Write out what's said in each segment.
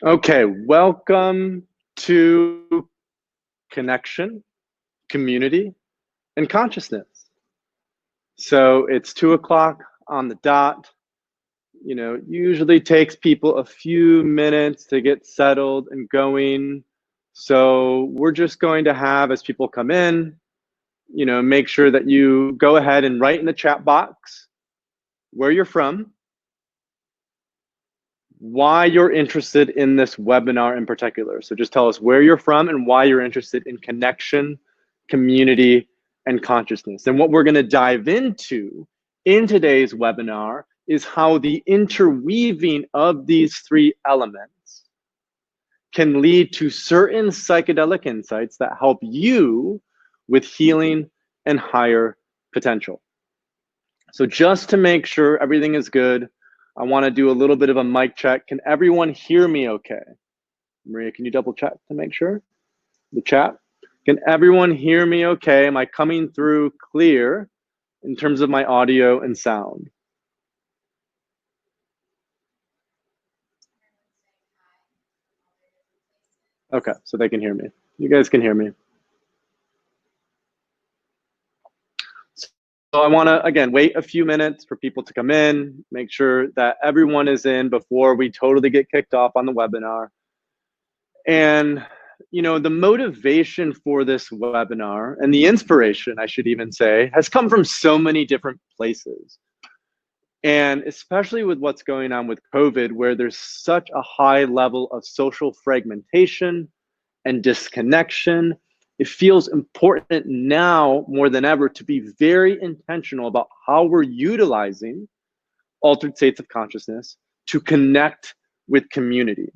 Okay, welcome to connection, community, and consciousness. So it's 2 o'clock on the dot. Usually takes people a few minutes to get settled and going. So we're just going to have, as people come in, make sure that you go ahead and write in the chat box where you're from, why you're interested in this webinar in particular. So just tell us where you're from and why you're interested in connection, community, and consciousness. And what we're going to dive into in today's webinar is how the interweaving of these three elements can lead to certain psychedelic insights that help you with healing and higher potential. So just to make sure everything is good, I want to do a little bit of a mic check. Can everyone hear me okay? Maria, can you double check to make sure? The chat? Can everyone hear me okay? Am I coming through clear in terms of my audio and sound? Okay, so they can hear me. You guys can hear me. So I want to, again, wait a few minutes for people to come in, make sure that everyone is in before we totally get kicked off on the webinar. And, the motivation for this webinar and the inspiration, I should even say, has come from so many different places. And especially with what's going on with COVID, where there's such a high level of social fragmentation and disconnection, it feels important now more than ever to be very intentional about how we're utilizing altered states of consciousness to connect with community.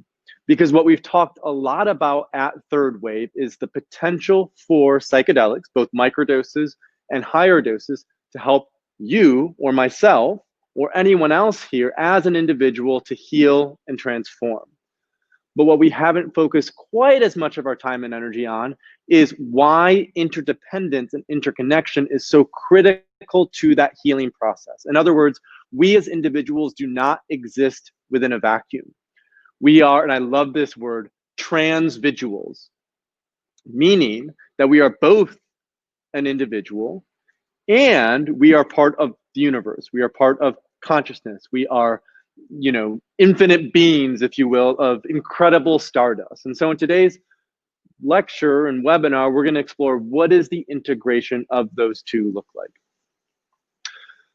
Because what we've talked a lot about at Third Wave is the potential for psychedelics, both microdoses and higher doses, to help you or myself or anyone else here as an individual to heal and transform. But what we haven't focused quite as much of our time and energy on is why interdependence and interconnection is so critical to that healing process. In other words, we as individuals do not exist within a vacuum. We are, and I love this word, transvisuals, meaning that we are both an individual and we are part of the universe. We are part of consciousness. We are infinite beings, if you will, of incredible stardust. And so in today's lecture and webinar, we're going to explore what is the integration of those two look like.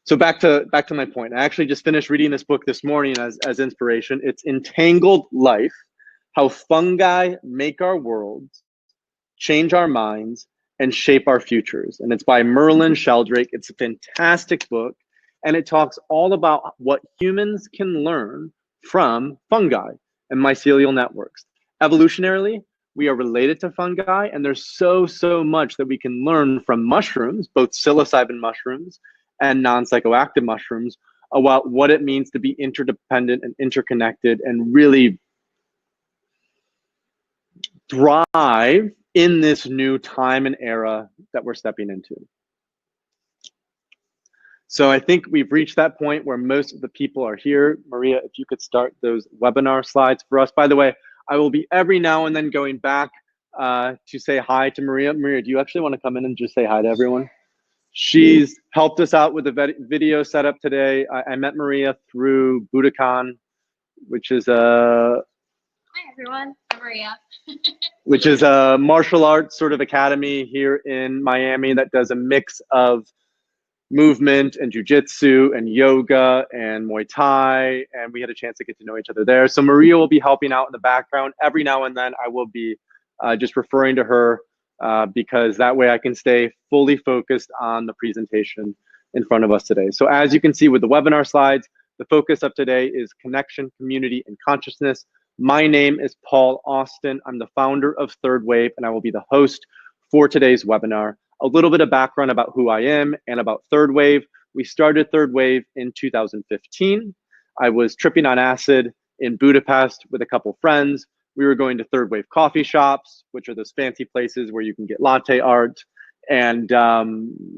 So back to my point. I actually just finished reading this book this morning as inspiration. It's Entangled Life: How Fungi Make Our Worlds, Change Our Minds, and Shape Our Futures. And it's by Merlin Sheldrake. It's a fantastic book. And it talks all about what humans can learn from fungi and mycelial networks. Evolutionarily, we are related to fungi, and there's so much that we can learn from mushrooms, both psilocybin mushrooms and non-psychoactive mushrooms, about what it means to be interdependent and interconnected and really thrive in this new time and era that we're stepping into. So I think we've reached that point where most of the people are here. Maria, if you could start those webinar slides for us. By the way, I will be every now and then going back to say hi to Maria. Maria, do you actually want to come in and just say hi to everyone? She's helped us out with the video setup today. I met Maria through Budokan, which is Hi everyone, I'm Maria. which is a martial arts sort of academy here in Miami that does a mix of movement and jujitsu and yoga and Muay Thai, and we had a chance to get to know each other there. So Maria will be helping out in the background. Every now and then I will be just referring to her because that way I can stay fully focused on the presentation in front of us today. So as you can see with the webinar slides, the focus of today is connection, community, and consciousness. My name is Paul Austin. I'm the founder of Third Wave, and I will be the host for today's webinar. A little bit of background about who I am and about Third Wave. We started Third Wave in 2015. I was tripping on acid in Budapest with a couple friends. We were going to Third Wave coffee shops, which are those fancy places where you can get latte art. And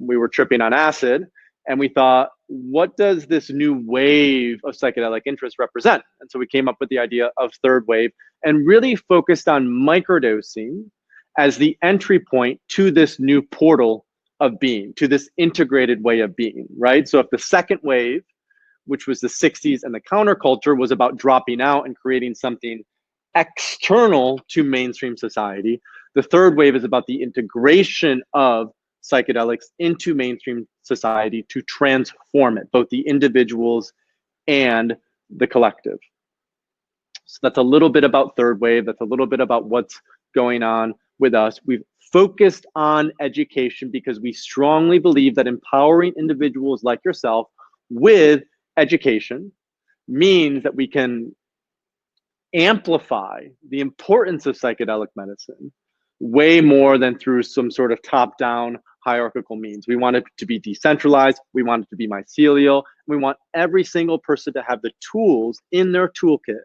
we were tripping on acid. And we thought, what does this new wave of psychedelic interest represent? And so we came up with the idea of third wave and really focused on microdosing as the entry point to this new portal of being, to this integrated way of being, right? So if the second wave, which was the 60s and the counterculture, was about dropping out and creating something external to mainstream society, the third wave is about the integration of psychedelics into mainstream society to transform it, both the individuals and the collective. So that's a little bit about third wave. That's a little bit about what's going on with us. We've focused on education because we strongly believe that empowering individuals like yourself with education means that we can amplify the importance of psychedelic medicine way more than through some sort of top-down hierarchical means. We want it to be decentralized. We want it to be mycelial. We want every single person to have the tools in their toolkit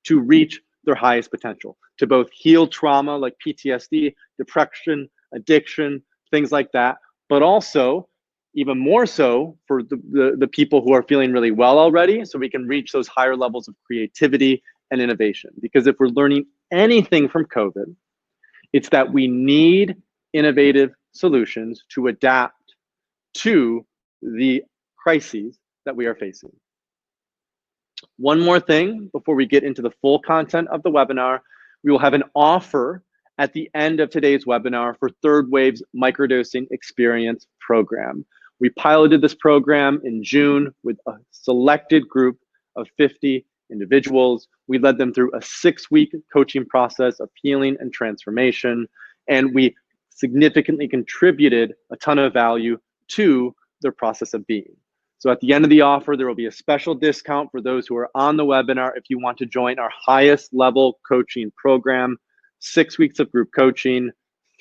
to reach their highest potential, to both heal trauma like PTSD, depression, addiction, things like that, but also even more so for the people who are feeling really well already, so we can reach those higher levels of creativity and innovation. Because if we're learning anything from COVID, it's that we need innovative solutions to adapt to the crises that we are facing. One more thing before we get into the full content of the webinar, we will have an offer at the end of today's webinar for Third Wave's Microdosing Experience program. We piloted this program in June with a selected group of 50 individuals. We led them through a 6-week coaching process of healing and transformation, and we significantly contributed a ton of value to their process of being. So at the end of the offer, there will be a special discount for those who are on the webinar if you want to join our highest level coaching program, 6 weeks of group coaching,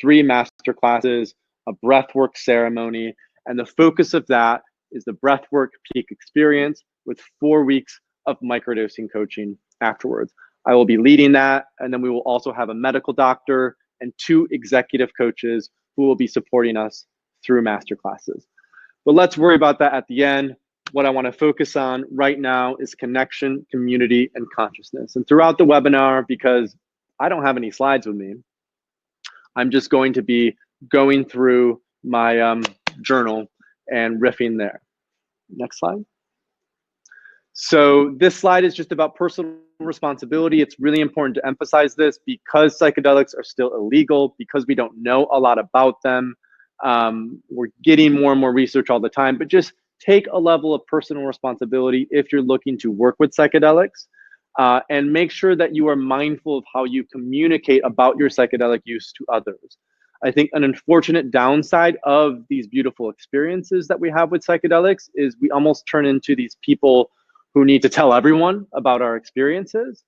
3 master classes, a breathwork ceremony, and the focus of that is the breathwork peak experience with 4 weeks of microdosing coaching afterwards. I will be leading that, and then we will also have a medical doctor and 2 executive coaches who will be supporting us through master classes. But let's worry about that at the end. What I want to focus on right now is connection, community, and consciousness. And throughout the webinar, because I don't have any slides with me, I'm just going to be going through my journal and riffing there. Next slide. So this slide is just about personal responsibility. It's really important to emphasize this because psychedelics are still illegal, because we don't know a lot about them. We're getting more and more research all the time, but just take a level of personal responsibility if you're looking to work with psychedelics, and make sure that you are mindful of how you communicate about your psychedelic use to others. I think an unfortunate downside of these beautiful experiences that we have with psychedelics is we almost turn into these people who need to tell everyone about our experiences.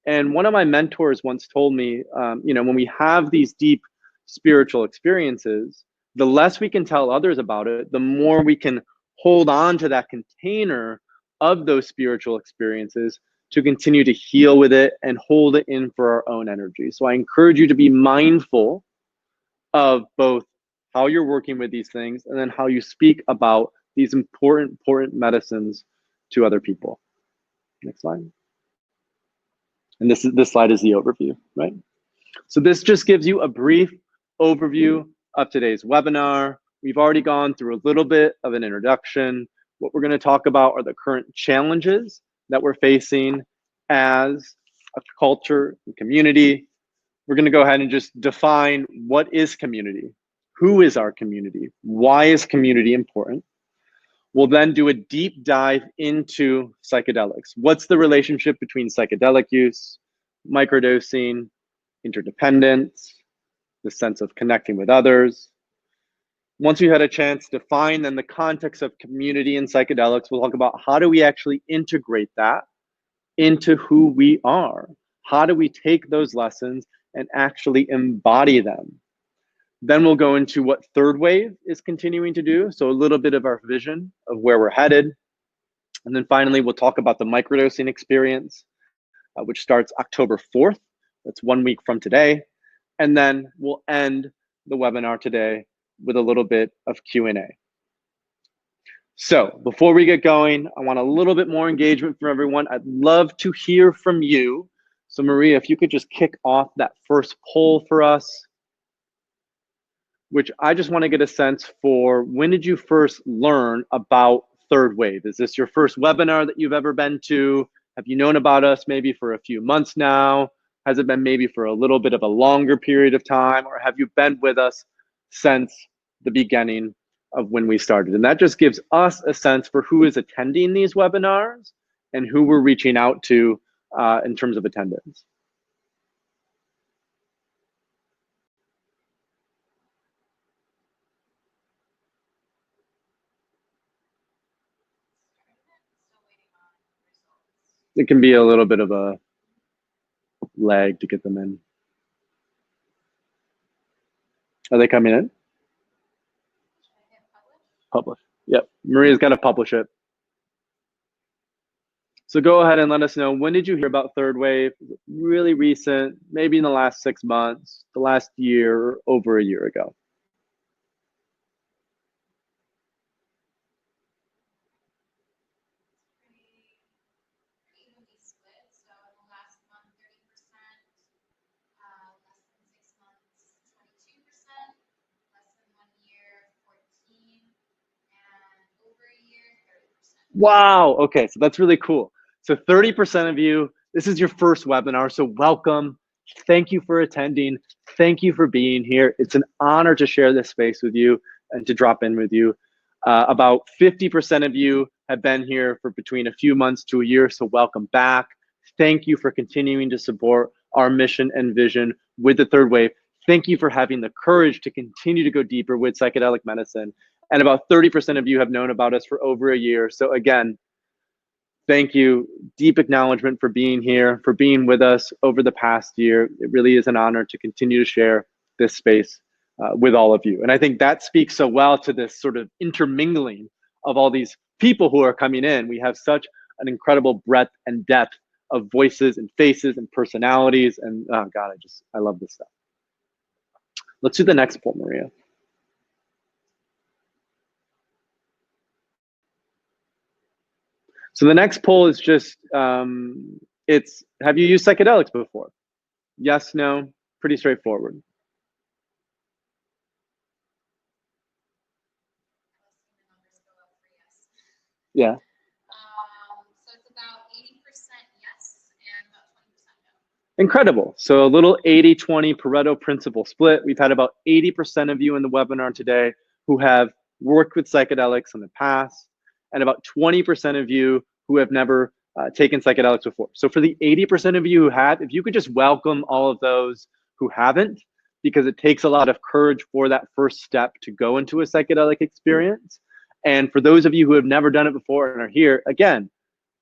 And one of my mentors once told me, when we have these deep spiritual experiences, the less we can tell others about it, the more we can hold on to that container of those spiritual experiences to continue to heal with it and hold it in for our own energy. So I encourage you to be mindful of both how you're working with these things and then how you speak about these important medicines to other people. Next slide. And this slide is the overview, right? So this just gives you a brief overview of today's webinar. We've already gone through a little bit of an introduction. What we're going to talk about are the current challenges that we're facing as a culture and community. We're going to go ahead and just define what is community, who is our community, why is community important. We'll then do a deep dive into psychedelics. What's the relationship between psychedelic use, microdosing, interdependence, the sense of connecting with others. Once we've had a chance to define then the context of community and psychedelics, we'll talk about how do we actually integrate that into who we are? How do we take those lessons and actually embody them? Then we'll go into what Third Wave is continuing to do. So a little bit of our vision of where we're headed. And then finally, we'll talk about the microdosing experience, which starts October 4th. That's 1 week from today. And then we'll end the webinar today with a little bit of Q&A. So before we get going, I want a little bit more engagement from everyone. I'd love to hear from you. So Maria, if you could just kick off that first poll for us, which I just want to get a sense for, when did you first learn about third wave? Is this your first webinar that you've ever been to? Have you known about us maybe for a few months now? Has it been maybe for a little bit of a longer period of time? Or have you been with us since the beginning of when we started? And that just gives us a sense for who is attending these webinars and who we're reaching out to in terms of attendance. It can be a little bit of a lag to get them in. Are they coming in? Publish. Yep. Maria's got to publish it. So go ahead and let us know, when did you hear about third wave? Really recent, maybe in the last 6 months, the last year, or over a year ago. Wow, okay, so that's really cool. So 30% of you, this is your first webinar, so welcome. Thank you for attending. Thank you for being here. It's an honor to share this space with you and to drop in with you. About 50% of you have been here for between a few months to a year, so welcome back. Thank you for continuing to support our mission and vision with the third wave. Thank you for having the courage to continue to go deeper with psychedelic medicine. And about 30% of you have known about us for over a year. So again, thank you. Deep acknowledgement for being here, for being with us over the past year. It really is an honor to continue to share this space with all of you. And I think that speaks so well to this sort of intermingling of all these people who are coming in. We have such an incredible breadth and depth of voices and faces and personalities. And oh God, I love this stuff. Let's do the next poll, Maria. So the next poll is just, it's, have you used psychedelics before? Yes, no, pretty straightforward. Yeah. So it's about 80% yes and about 20% no. Incredible. So a little 80-20 Pareto principle split. We've had about 80% of you in the webinar today who have worked with psychedelics in the past, and about 20% of you who have never taken psychedelics before. So for the 80% of you who have, if you could just welcome all of those who haven't, because it takes a lot of courage for that first step to go into a psychedelic experience. And for those of you who have never done it before and are here, again,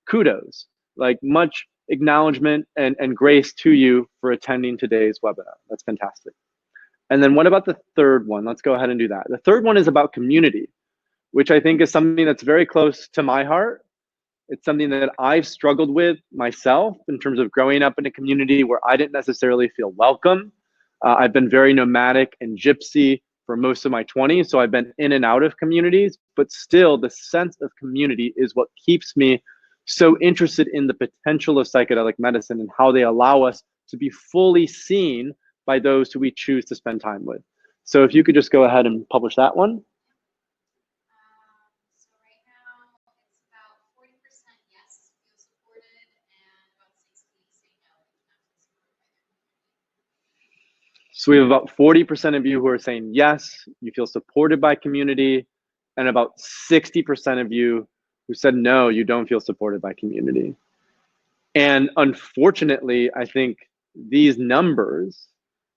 kudos, like much acknowledgement and grace to you for attending today's webinar. That's fantastic. And then what about the third one? Let's go ahead and do that. The third one is about community, which I think is something that's very close to my heart. It's something that I've struggled with myself in terms of growing up in a community where I didn't necessarily feel welcome. I've been very nomadic and gypsy for most of my 20s, so I've been in and out of communities, but still the sense of community is what keeps me so interested in the potential of psychedelic medicine and how they allow us to be fully seen by those who we choose to spend time with. So if you could just go ahead and publish that one. So right now it's about 40% yes, feel supported, and about 60 say no, not supported by their community. So we have about 40% of you who are saying yes, you feel supported by community, and about 60% of you who said no, you don't feel supported by community. And unfortunately, I think these numbers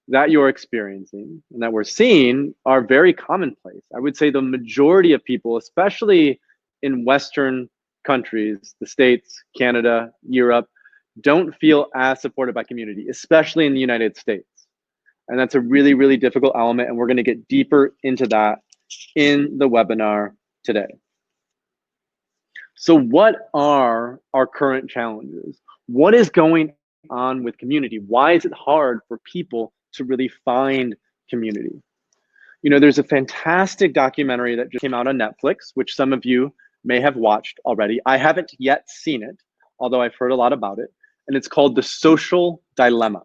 that you're experiencing and that we're seeing are very commonplace. I would say the majority of people, especially in Western countries, the States, Canada, Europe, don't feel as supported by community, especially in the United States. And that's a really, really difficult element. And we're going to get deeper into that in the webinar today. So what are our current challenges? What is going on with community? Why is it hard for people to really find community? You know, there's a fantastic documentary that just came out on Netflix, which some of you may have watched already. I haven't yet seen it, although I've heard a lot about it. And it's called The Social Dilemma.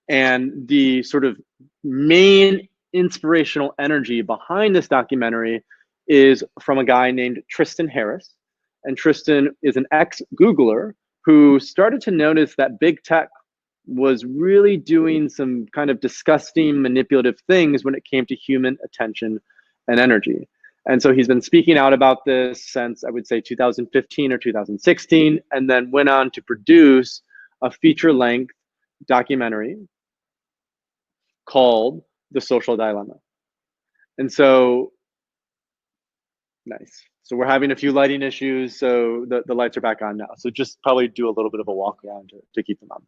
And the sort of main inspirational energy behind this documentary is from a guy named Tristan Harris. And Tristan is an ex-Googler who started to notice that big tech was really doing some kind of disgusting, manipulative things when it came to human attention and energy. And so he's been speaking out about this since, I would say, 2015 or 2016, and then went on to produce a feature-length documentary called The Social Dilemma. And so, nice. So we're having a few lighting issues, so the lights are back on now. So just probably do a little bit of a walk around to keep them on.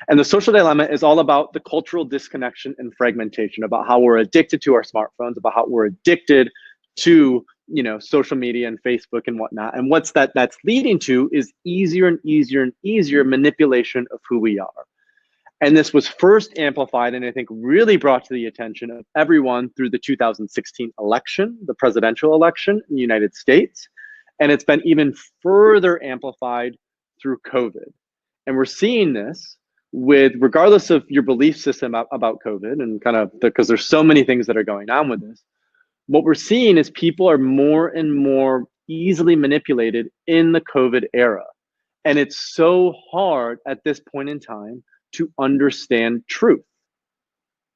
And The Social Dilemma is all about the cultural disconnection and fragmentation, about how we're addicted to our smartphones, about how we're addicted to, you know, social media and Facebook and whatnot. And what's that's leading to is easier and easier and easier manipulation of who we are. And this was first amplified and I think really brought to the attention of everyone through the 2016 election, the presidential election in the United States. And it's been even further amplified through COVID. And we're seeing this with, regardless of your belief system about COVID and kind of, because there's so many things that are going on with this, what we're seeing is people are more and more easily manipulated in the COVID era. And it's so hard at this point in time to understand truth.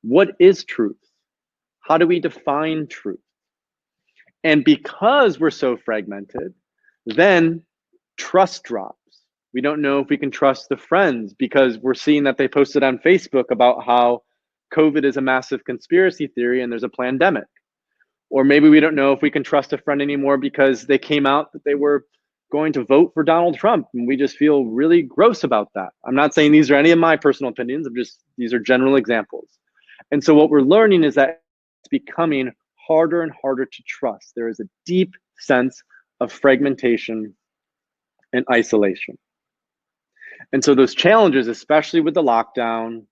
What is truth? How do we define truth? And because we're so fragmented, then trust drops. We don't know if we can trust the friends because we're seeing that they posted on Facebook about how COVID is a massive conspiracy theory and there's a pandemic. Or maybe we don't know if we can trust a friend anymore because they came out that they were going to vote for Donald Trump. And we just feel really gross about that. I'm not saying these are any of my personal opinions. These are general examples. And so what we're learning is that it's becoming harder and harder to trust. There is a deep sense of fragmentation and isolation. And so those challenges, especially with the lockdown,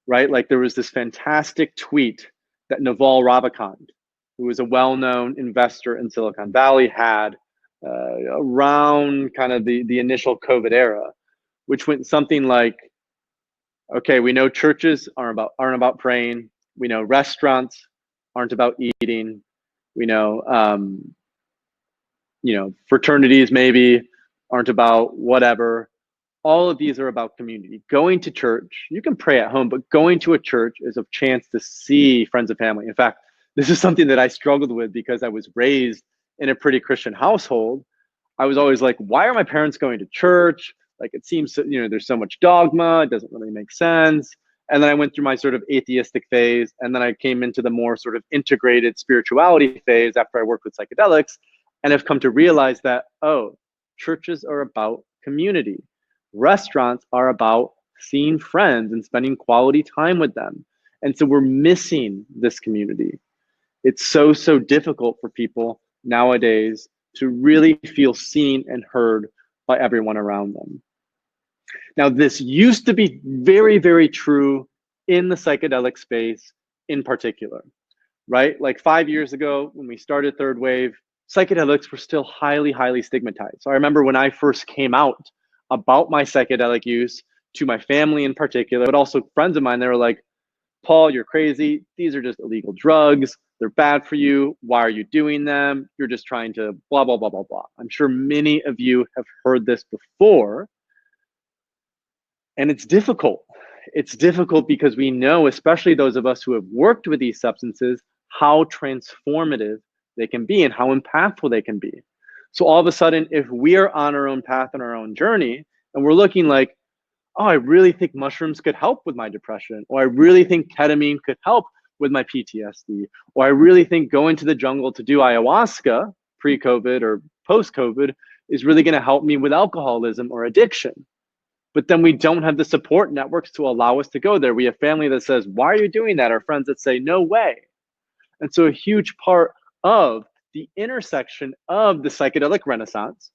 right? Like there was this fantastic tweet that Naval Ravikant, who was a well-known investor in Silicon Valley, had around kind of the initial COVID era, which went something like, okay, we know churches aren't about praying. We know restaurants aren't about eating. We know, fraternities maybe aren't about whatever. All of these are about community. Going to church, you can pray at home, but going to a church is a chance to see friends and family. In fact, this is something that I struggled with because I was raised in a pretty Christian household. I was always like, why are my parents going to church? Like, it seems, there's so much dogma. It doesn't really make sense. And then I went through my sort of atheistic phase. And then I came into the more sort of integrated spirituality phase after I worked with psychedelics. And I've come to realize that, oh, churches are about community. Restaurants are about seeing friends and spending quality time with them. And so we're missing this community. It's so difficult for people nowadays to really feel seen and heard by everyone around them. Now, this used to be very, very true in the psychedelic space in particular, right? Like 5 years ago, when we started Third Wave, psychedelics were still highly, highly stigmatized. So I remember when I first came out about my psychedelic use to my family in particular, but also friends of mine, they were like, Paul, you're crazy. These are just illegal drugs. They're bad for you. Why are you doing them? You're just trying to blah, blah, blah, blah, blah. I'm sure many of you have heard this before. And it's difficult. It's difficult because we know, especially those of us who have worked with these substances, how transformative they can be and how impactful they can be. So all of a sudden, if we are on our own path and our own journey, and we're looking like, oh, I really think mushrooms could help with my depression, or I really think ketamine could help with my PTSD, or I really think going to the jungle to do ayahuasca pre-COVID or post-COVID is really going to help me with alcoholism or addiction. But then we don't have the support networks to allow us to go there. We have family that says, why are you doing that? Or friends that say, no way. And so a huge part of the intersection of the psychedelic renaissance,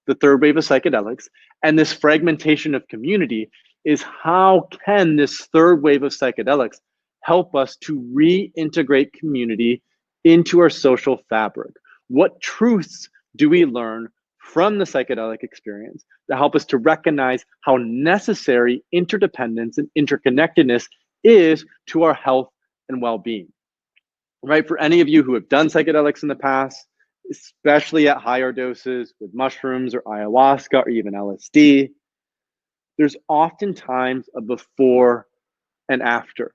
the third wave of psychedelics, and this fragmentation of community is how can this third wave of psychedelics help us to reintegrate community into our social fabric? What truths do we learn from the psychedelic experience that help us to recognize how necessary interdependence and interconnectedness is to our health and well-being? Right? For any of you who have done psychedelics in the past, especially at higher doses with mushrooms or ayahuasca or even LSD, there's oftentimes a before and after.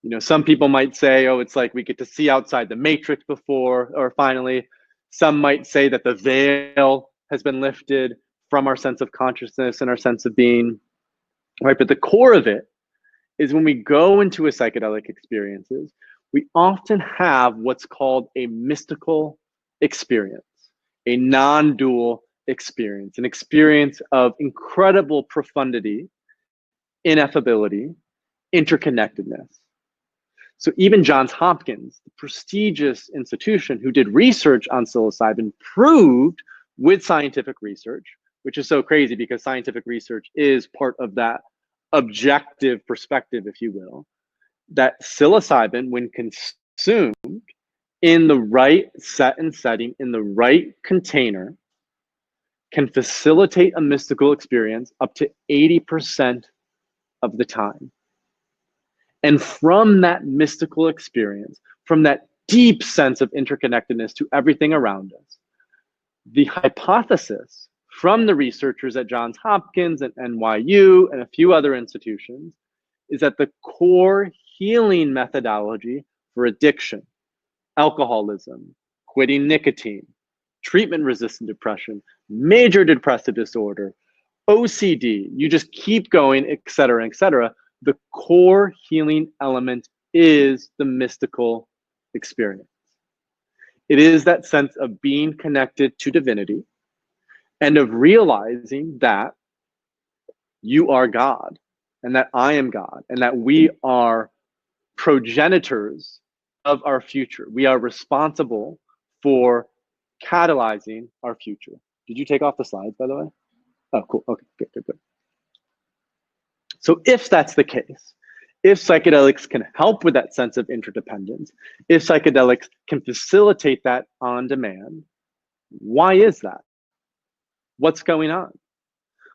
You know, some people might say, oh, it's like we get to see outside the matrix before or finally. Some might say that the veil has been lifted from our sense of consciousness and our sense of being, right? But the core of it is when we go into a psychedelic experiences, we often have what's called a mystical experience, a non-dual experience, an experience of incredible profundity, ineffability, interconnectedness. So even Johns Hopkins, the prestigious institution who did research on psilocybin, proved with scientific research, which is so crazy because scientific research is part of that objective perspective, if you will, that psilocybin, when consumed in the right set and setting, in the right container, can facilitate a mystical experience up to 80% of the time. And from that mystical experience, from that deep sense of interconnectedness to everything around us, the hypothesis from the researchers at Johns Hopkins and NYU and a few other institutions is that the core healing methodology for addiction, alcoholism, quitting nicotine, treatment-resistant depression, major depressive disorder, OCD, you just keep going, et cetera, the core healing element is the mystical experience. It is that sense of being connected to divinity and of realizing that you are God and that I am God and that we are progenitors of our future. We are responsible for catalyzing our future. Did you take off the slides, by the way? Oh, cool. Okay, good. So if that's the case, if psychedelics can help with that sense of interdependence, if psychedelics can facilitate that on demand, why is that? What's going on?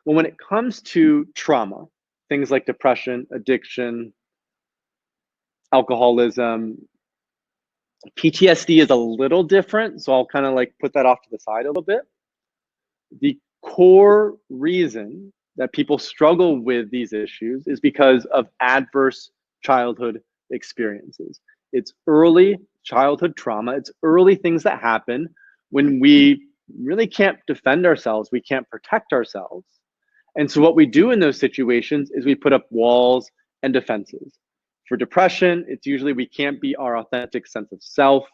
Well, when it comes to trauma, things like depression, addiction, alcoholism, PTSD is a little different, so I'll kind of like put that off to the side a little bit. The core reason that people struggle with these issues is because of adverse childhood experiences. It's early childhood trauma. It's early things that happen when we really can't defend ourselves. We can't protect ourselves. And so what we do in those situations is we put up walls and defenses. For depression, it's usually we can't be our authentic sense of self.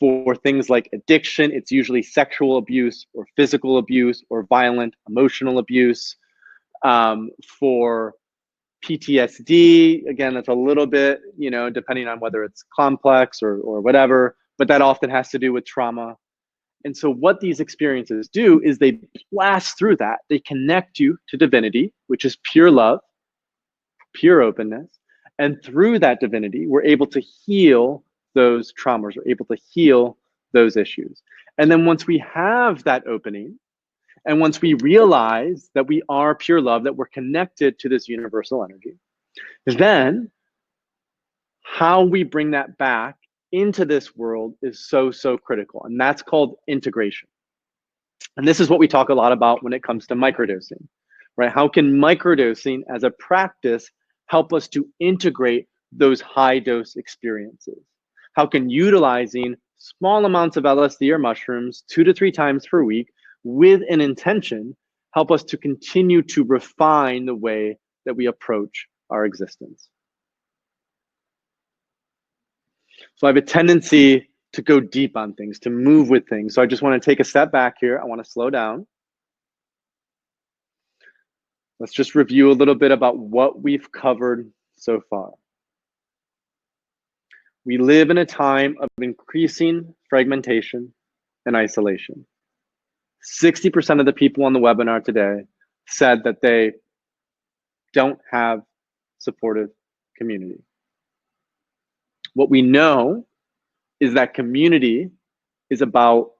For things like addiction, it's usually sexual abuse or physical abuse or violent emotional abuse. For PTSD, again, that's a little bit, depending on whether it's complex or whatever, but that often has to do with trauma. And so what these experiences do is they blast through that. They connect you to divinity, which is pure love, pure openness. And through that divinity, we're able to heal those traumas, we're able to heal those issues. And then once we have that opening, and once we realize that we are pure love, that we're connected to this universal energy, then how we bring that back into this world is so critical. And that's called integration. And this is what we talk a lot about when it comes to microdosing, right? How can microdosing as a practice help us to integrate those high dose experiences? How can utilizing small amounts of LSD or mushrooms 2 to 3 times per week with an intention help us to continue to refine the way that we approach our existence? So I have a tendency to go deep on things, to move with things. So I just want to take a step back here. I want to slow down. Let's just review a little bit about what we've covered so far. We live in a time of increasing fragmentation and isolation. 60% of the people on the webinar today said that they don't have supportive community. What we know is that community is about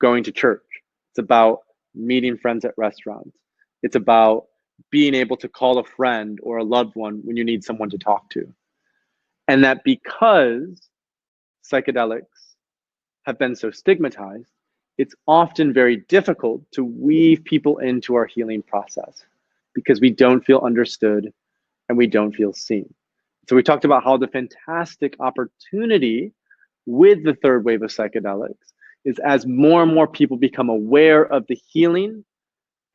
going to church. It's about meeting friends at restaurants. It's about being able to call a friend or a loved one when you need someone to talk to. And that because psychedelics have been so stigmatized, it's often very difficult to weave people into our healing process because we don't feel understood and we don't feel seen. So we talked about how the fantastic opportunity with the third wave of psychedelics is as more and more people become aware of the healing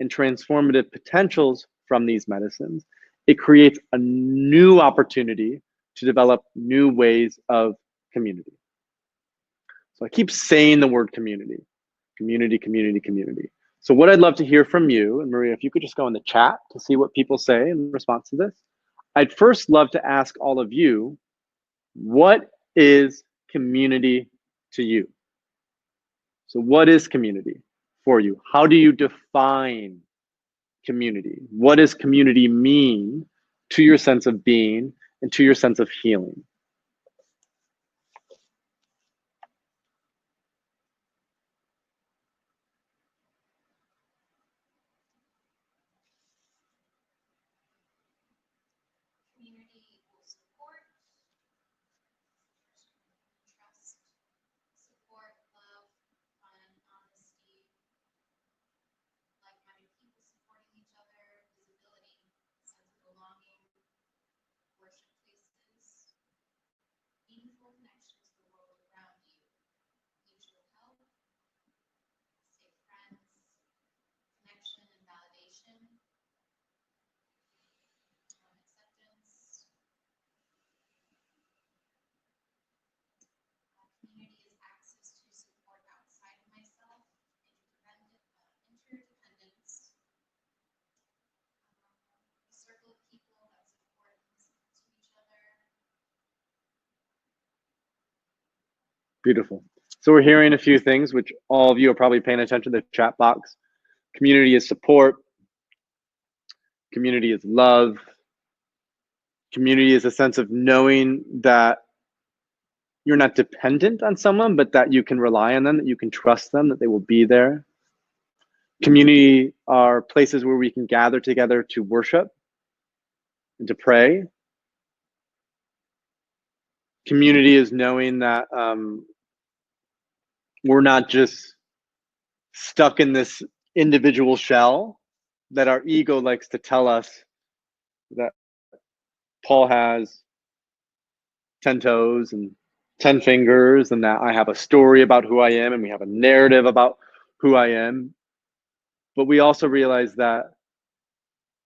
and transformative potentials from these medicines, it creates a new opportunity to develop new ways of community. So I keep saying the word community, community, community, community. So what I'd love to hear from you, and Maria, if you could just go in the chat to see what people say in response to this. I'd first love to ask all of you, what is community to you? So what is community for you? How do you define community? What does community mean to your sense of being and to your sense of healing? Community will support, trust, support, love, fun, honesty, like-minded people supporting each other, visibility, sense of belonging, worship places, meaningful connection to the world around you, mutual help, safe friends, connection and validation, acceptance. Community is access to support outside of myself, interdependence, a circle of people that support and listen to each other. Beautiful. So we're hearing a few things, which all of you are probably paying attention to the chat box. Community is support. Community is love. Community is a sense of knowing that you're not dependent on someone, but that you can rely on them, that you can trust them, that they will be there. Community are places where we can gather together to worship and to pray. Community is knowing that we're not just stuck in this individual shell, that our ego likes to tell us that Paul has 10 toes and 10 fingers, and that I have a story about who I am, and we have a narrative about who I am. But we also realize that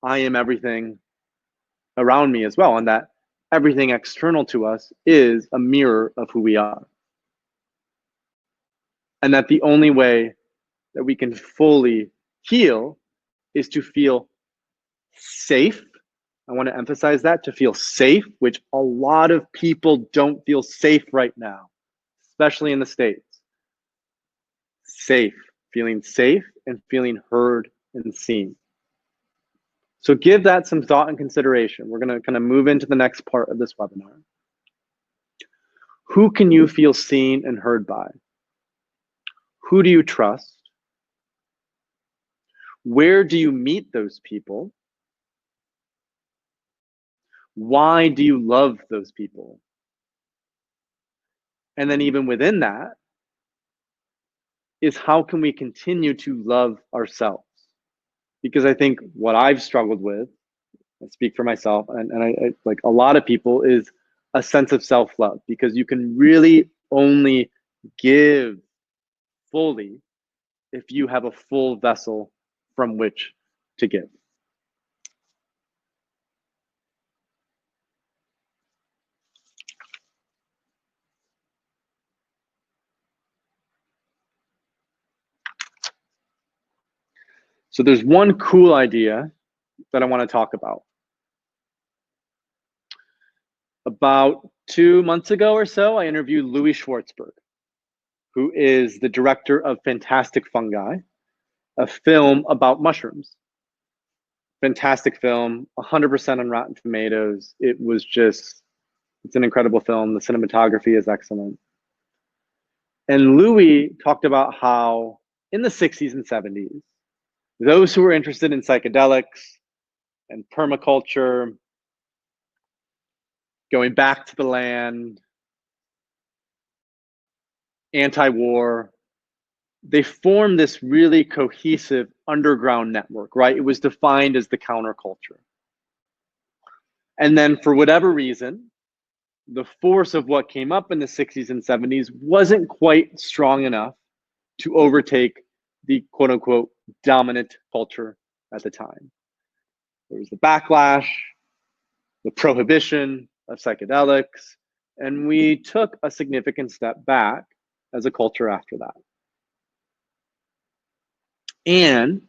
I am everything around me as well, and that everything external to us is a mirror of who we are. And that the only way that we can fully heal is to feel safe. I want to emphasize that, to feel safe, which a lot of people don't feel safe right now, especially in the States. Safe, feeling safe and feeling heard and seen. So give that some thought and consideration. We're going to kind of move into the next part of this webinar. Who can you feel seen and heard by? Who do you trust? Where do you meet those people? Why do you love those people? And then even within that is, how can we continue to love ourselves? Because I think what I've struggled with, I speak for myself, and I like a lot of people, is a sense of self-love, because you can really only give fully if you have a full vessel from which to give. So there's one cool idea that I want to talk about. About 2 months ago or so, I interviewed Louis Schwartzberg, who is the director of Fantastic Fungi, a film about mushrooms. Fantastic film, 100% on Rotten Tomatoes. It was just, it's an incredible film. The cinematography is excellent. And Louis talked about how in the 60s and 70s, those who were interested in psychedelics and permaculture, going back to the land, anti-war, they formed this really cohesive underground network, right? It was defined as the counterculture. And then for whatever reason, the force of what came up in the 60s and 70s wasn't quite strong enough to overtake the quote unquote dominant culture at the time. There was the backlash, the prohibition of psychedelics, and we took a significant step back as a culture after that. And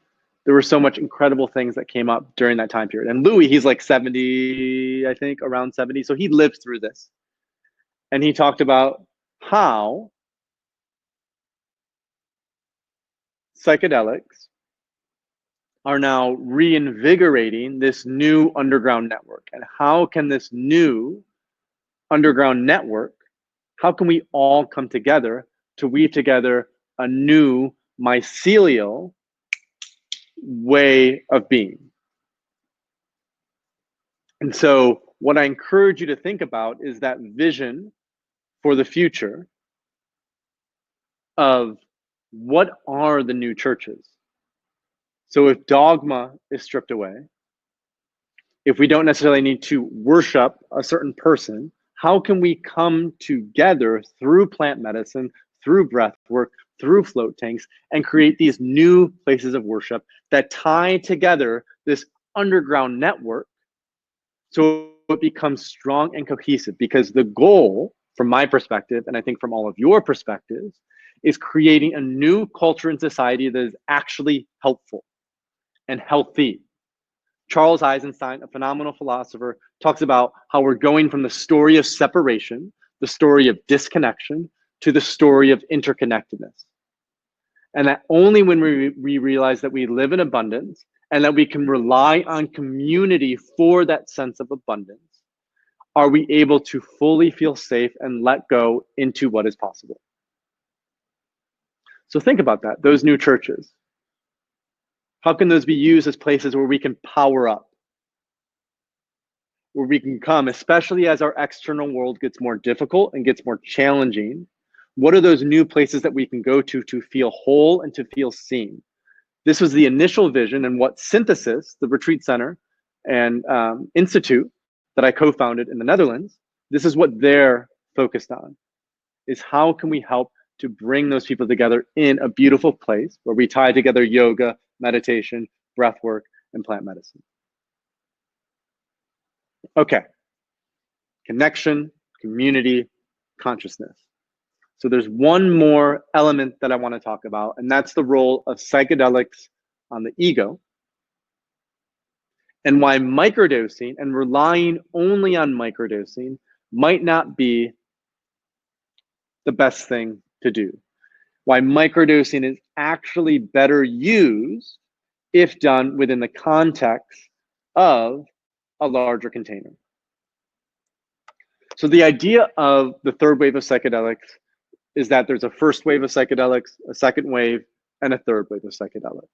there were so much incredible things that came up during that time period. And Louis, he's like 70, I think, around 70. So he lived through this. And he talked about how psychedelics are now reinvigorating this new underground network. And how can this new underground network, how can we all come together to weave together a new mycelial way of being? And so what I encourage you to think about is that vision for the future of what are the new churches. So if dogma is stripped away, if we don't necessarily need to worship a certain person, how can we come together through plant medicine, through breath work, through float tanks, and create these new places of worship that tie together this underground network so it becomes strong and cohesive? Because the goal, from my perspective, and I think from all of your perspectives, is creating a new culture and society that is actually helpful and healthy. Charles Eisenstein, a phenomenal philosopher, talks about how we're going from the story of separation, the story of disconnection, to the story of interconnectedness. And that only when we realize that we live in abundance and that we can rely on community for that sense of abundance, are we able to fully feel safe and let go into what is possible. So think about that, those new churches. How can those be used as places where we can power up? Where we can come, especially as our external world gets more difficult and gets more challenging. What are those new places that we can go to feel whole and to feel seen? This was the initial vision, and what Synthesis, the retreat center and institute that I co-founded in the Netherlands, this is what they're focused on, is how can we help to bring those people together in a beautiful place where we tie together yoga, meditation, breath work, and plant medicine. Okay, connection, community, consciousness. So there's one more element that I want to talk about, and that's the role of psychedelics on the ego, and why microdosing and relying only on microdosing might not be the best thing to do. Why microdosing is actually better used if done within the context of a larger container. So the idea of the third wave of psychedelics is that there's a first wave of psychedelics, a second wave, and a third wave of psychedelics.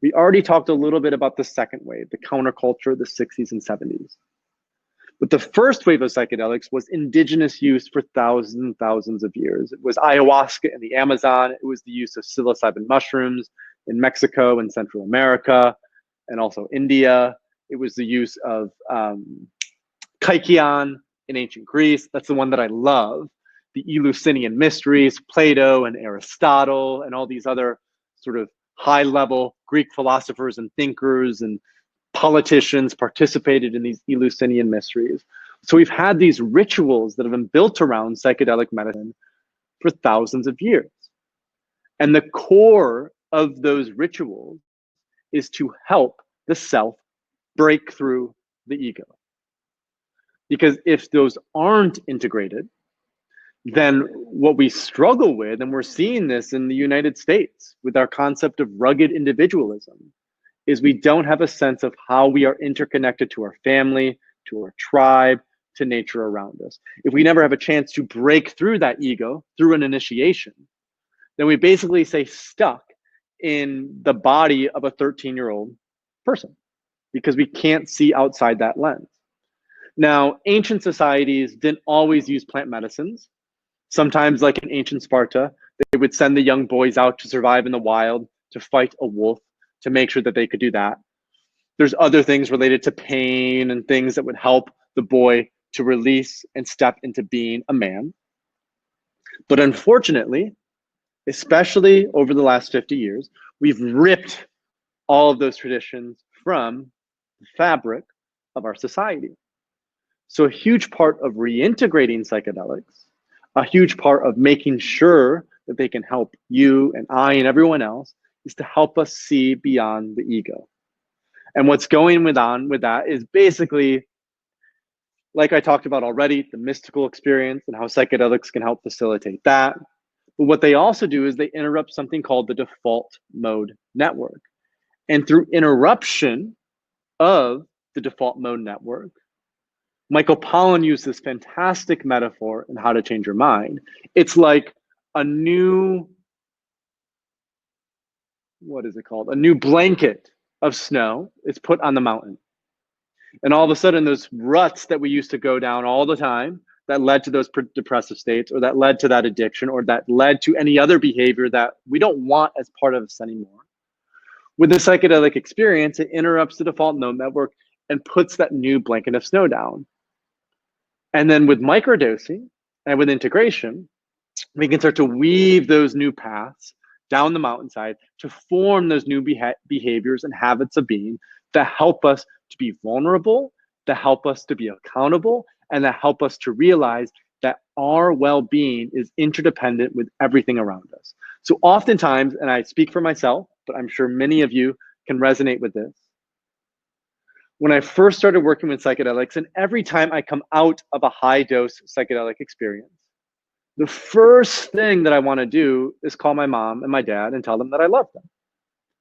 We already talked a little bit about the second wave, the counterculture, the 60s and 70s. But the first wave of psychedelics was indigenous use for thousands and thousands of years. It was ayahuasca in the Amazon. It was the use of psilocybin mushrooms in Mexico and Central America, and also India. It was the use of kykeon in ancient Greece. That's the one that I love. The Eleusinian Mysteries, Plato and Aristotle, and all these other sort of high-level Greek philosophers and thinkers and politicians participated in these Eleusinian Mysteries. So we've had these rituals that have been built around psychedelic medicine for thousands of years. And the core of those rituals is to help the self break through the ego. Because if those aren't integrated, then what we struggle with, and we're seeing this in the United States with our concept of rugged individualism, is we don't have a sense of how we are interconnected to our family, to our tribe, to nature around us. If we never have a chance to break through that ego through an initiation, then we basically stay stuck in the body of a 13-year-old person because we can't see outside that lens. Now, ancient societies didn't always use plant medicines. Sometimes, like in ancient Sparta, they would send the young boys out to survive in the wild, to fight a wolf, to make sure that they could do that. There's other things related to pain and things that would help the boy to release and step into being a man. But unfortunately, especially over the last 50 years, we've ripped all of those traditions from the fabric of our society. So a huge part of reintegrating psychedelics, a huge part of making sure that they can help you and I and everyone else, is to help us see beyond the ego. And what's going on with that is basically, like I talked about already, the mystical experience and how psychedelics can help facilitate that. But what they also do is they interrupt something called the default mode network. And through interruption of the default mode network, Michael Pollan used this fantastic metaphor in How to Change Your Mind. It's like a new, what is it called? A new blanket of snow is put on the mountain. And all of a sudden, those ruts that we used to go down all the time that led to those depressive states, or that led to that addiction, or that led to any other behavior that we don't want as part of us anymore. With the psychedelic experience, it interrupts the default mode network and puts that new blanket of snow down. And then with microdosing and with integration, we can start to weave those new paths down the mountainside to form those new behaviors and habits of being that help us to be vulnerable, that help us to be accountable, and that help us to realize that our well-being is interdependent with everything around us. So oftentimes, and I speak for myself, but I'm sure many of you can resonate with this, when I first started working with psychedelics, and every time I come out of a high dose psychedelic experience, the first thing that I want to do is call my mom and my dad and tell them that I love them.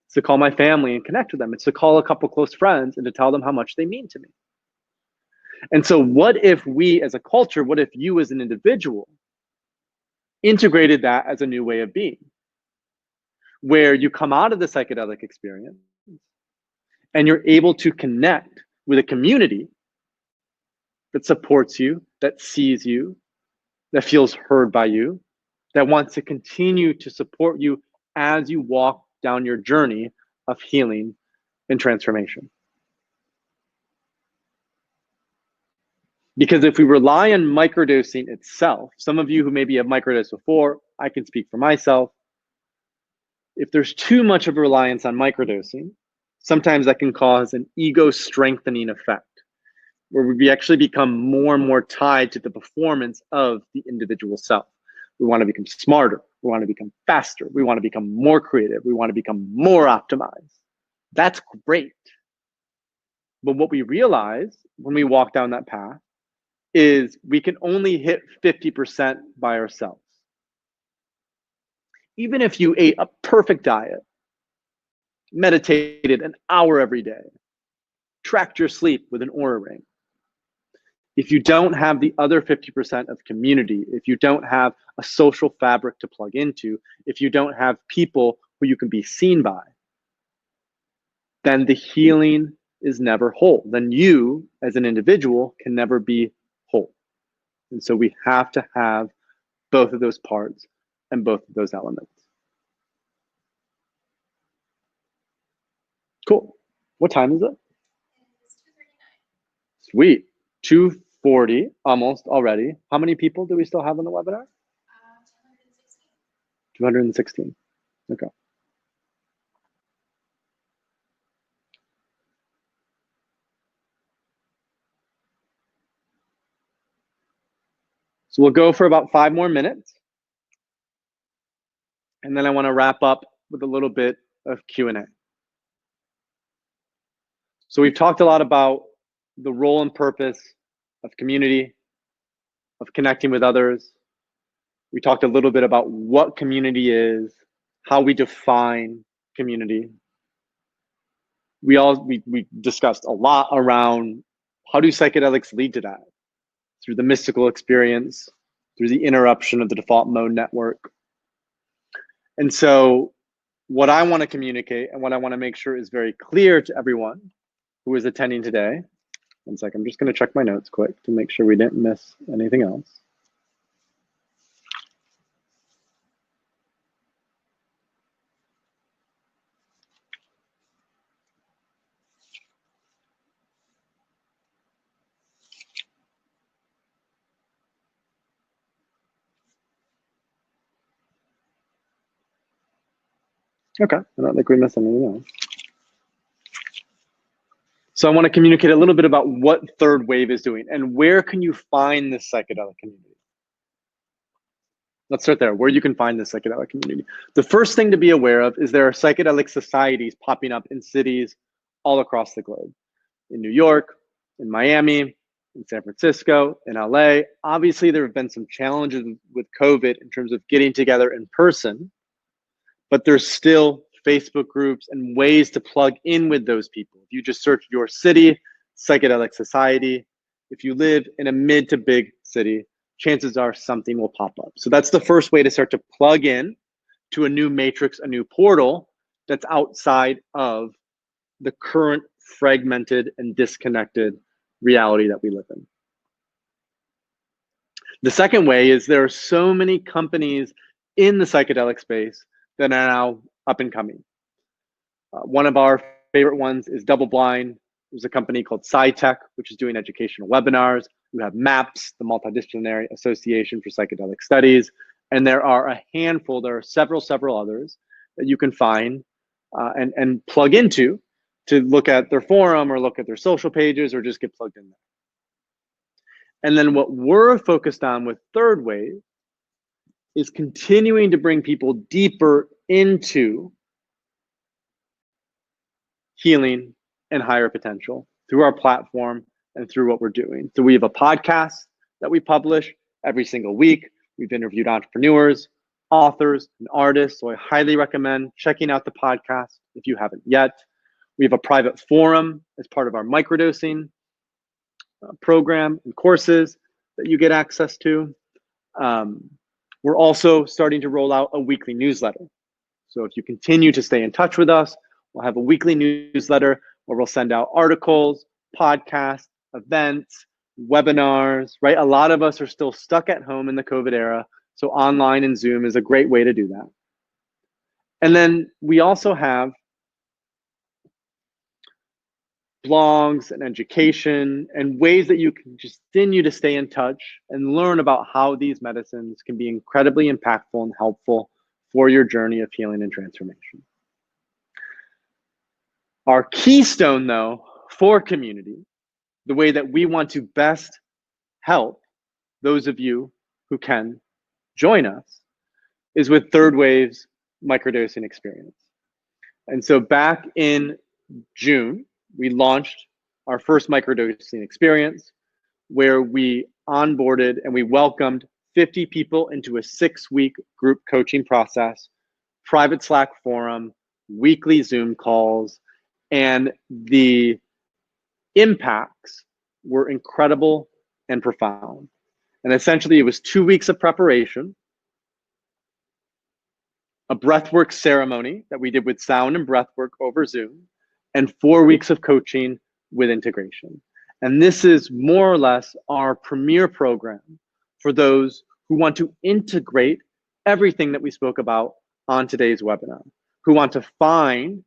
It's to call my family and connect with them. It's to call a couple close friends and to tell them how much they mean to me. And so what if we as a culture, what if you as an individual integrated that as a new way of being, where you come out of the psychedelic experience and you're able to connect with a community that supports you, that sees you, that feels heard by you, that wants to continue to support you as you walk down your journey of healing and transformation. Because if we rely on microdosing itself, some of you who maybe have microdosed before, I can speak for myself. If there's too much of a reliance on microdosing, sometimes that can cause an ego strengthening effect, where we actually become more and more tied to the performance of the individual self. We want to become smarter. We want to become faster. We want to become more creative. We want to become more optimized. That's great. But what we realize when we walk down that path is we can only hit 50% by ourselves. Even if you ate a perfect diet, meditated an hour every day, tracked your sleep with an Oura ring, if you don't have the other 50% of community, if you don't have a social fabric to plug into, if you don't have people who you can be seen by, then the healing is never whole. Then you, as an individual, can never be whole. And so we have to have both of those parts and both of those elements. Cool. What time is it? It's 2:39. Sweet. 2:40 almost already. How many people do we still have on the webinar? 216. 216. Okay. So we'll go for about 5 more minutes. And then I want to wrap up with a little bit of Q&A. So we've talked a lot about the role and purpose of community, of connecting with others. We talked a little bit about what community is, how we define community. We discussed a lot around how do psychedelics lead to that? Through the mystical experience, through the interruption of the default mode network. And so what I want to communicate and what I want to make sure is very clear to everyone who is attending today. One second, I'm just going to check my notes quick to make sure we didn't miss anything else. Okay, I don't think we missed anything else. So I want to communicate a little bit about what third wave is doing and where can you find this psychedelic community. Let's start there, where you can find this psychedelic community. The first thing to be aware of is there are psychedelic societies popping up in cities all across the globe. In New York, in Miami, in San Francisco, in LA. Obviously, there have been some challenges with COVID in terms of getting together in person, but there's still Facebook groups and ways to plug in with those people. If you just search your city, psychedelic society, if you live in a mid to big city, chances are something will pop up. So that's the first way to start to plug in to a new matrix, a new portal that's outside of the current fragmented and disconnected reality that we live in. The second way is there are so many companies in the psychedelic space that are now up and coming. One of our favorite ones is Double Blind. There's a company called Psytech, which is doing educational webinars. You have MAPS, the Multidisciplinary Association for Psychedelic Studies. And there are a handful, there are several others that you can find and plug into to look at their forum or look at their social pages or just get plugged in there. And then what we're focused on with Third Wave is continuing to bring people deeper into healing and higher potential through our platform and through what we're doing. So we have a podcast that we publish every single week. We've interviewed entrepreneurs, authors, and artists. So I highly recommend checking out the podcast if you haven't yet. We have a private forum as part of our microdosing program and courses that you get access to. We're also starting to roll out a weekly newsletter. So if you continue to stay in touch with us, we'll have a weekly newsletter where we'll send out articles, podcasts, events, webinars, right? A lot of us are still stuck at home in the COVID era. So online and Zoom is a great way to do that. And then we also have blogs and education and ways that you can just continue to stay in touch and learn about how these medicines can be incredibly impactful and helpful for your journey of healing and transformation. Our keystone, though, for community, the way that we want to best help those of you who can join us, is with Third Wave's microdosing experience. And so back in June, we launched our first microdosing experience where we onboarded and we welcomed 50 people into a 6-week group coaching process, private Slack forum, weekly Zoom calls, and the impacts were incredible and profound. And essentially it was 2 weeks of preparation, a breathwork ceremony that we did with sound and breathwork over Zoom, and 4 weeks of coaching with integration. And this is more or less our premier program for those who want to integrate everything that we spoke about on today's webinar, who want to find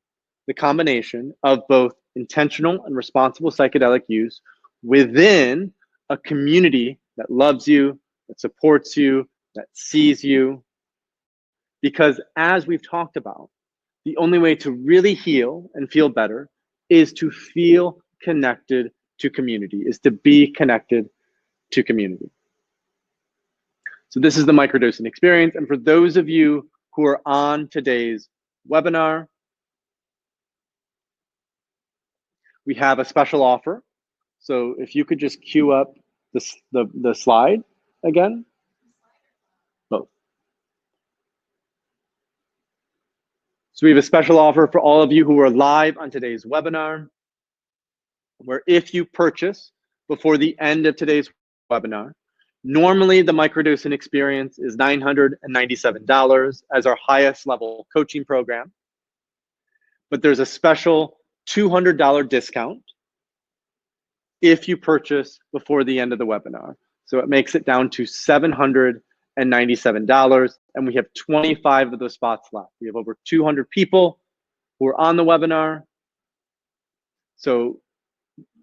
the combination of both intentional and responsible psychedelic use within a community that loves you, that supports you, that sees you. Because as we've talked about, the only way to really heal and feel better is to feel connected to community, is to be connected to community. So this is the microdosing experience. And for those of you who are on today's webinar, we have a special offer. So if you could just queue up the slide again. Both. So we have a special offer for all of you who are live on today's webinar, where if you purchase before the end of today's webinar, normally the microdosing experience is $997 as our highest level coaching program. but there's a special $200 discount if you purchase before the end of the webinar. So it makes it down to $797, and we have 25 of those spots left. We have over 200 people who are on the webinar. So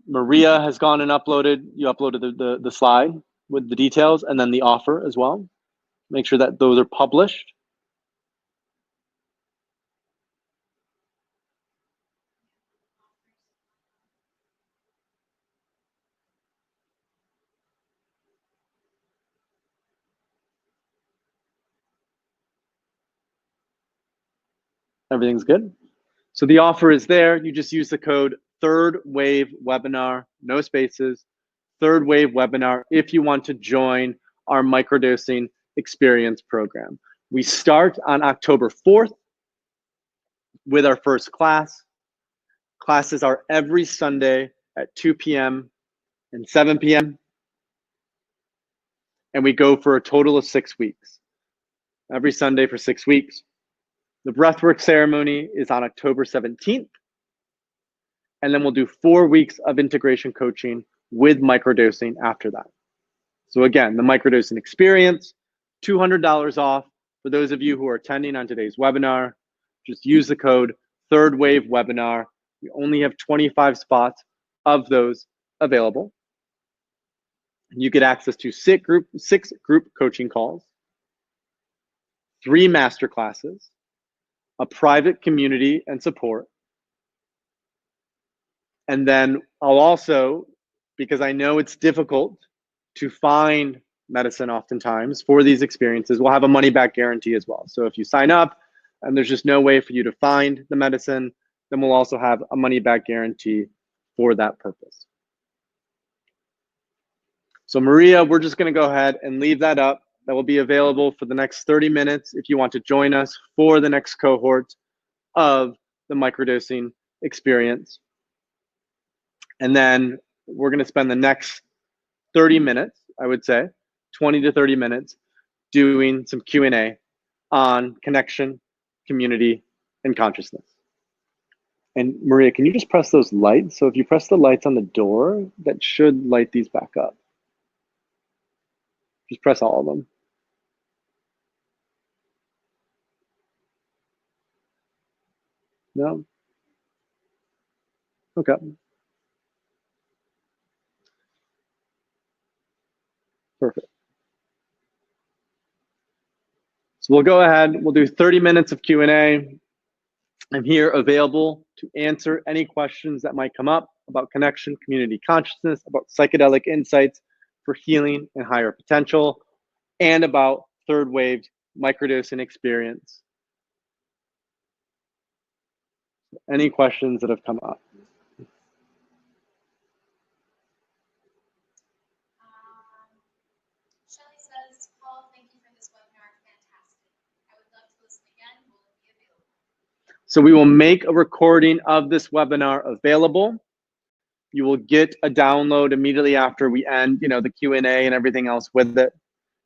Maria has gone and uploaded, you uploaded the slide with the details and then the offer as well. Make sure that those are published. Everything's good. So the offer is there. You just use the code Third Wave Webinar, no spaces, Third Wave Webinar if you want to join our microdosing experience program. We start on October 4th with our first class. Classes are every Sunday at 2 p.m. and 7 p.m. And we go for a total of 6 weeks. Every Sunday for 6 weeks. The breathwork ceremony is on October 17th. And then we'll do 4 weeks of integration coaching with microdosing after that. So again, the microdosing experience, $200 off for those of you who are attending on today's webinar. Just use the code Third Wave Webinar. We only have 25 spots of those available. You get access to 6 group coaching calls, 3 master classes, a private community and support. And then I'll also, because I know it's difficult to find medicine oftentimes for these experiences, we'll have a money back guarantee as well. So if you sign up and there's just no way for you to find the medicine, then we'll also have a money back guarantee for that purpose. So Maria, we're just going to go ahead and leave that up. That will be available for the next 30 minutes if you want to join us for the next cohort of the microdosing experience. And then we're going to spend the next 30 minutes, I would say, 20 to 30 minutes, doing some Q&A on connection, community, and consciousness. And Maria, can you just press those lights? So if you press the lights on the door, that should light these back up. Just press all of them. No? Okay. Perfect. So we'll go ahead, we'll do 30 minutes of Q&A. I'm here available to answer any questions that might come up about connection, community consciousness, about psychedelic insights for healing and higher potential, and about third wave microdosing experience. Any questions that have come up? Shelley says, Paul, thank you for this webinar. Fantastic. I would love to listen again. Will it be available? So we will make a recording of this webinar available. You will get a download immediately after we end, the Q&A and everything else with it.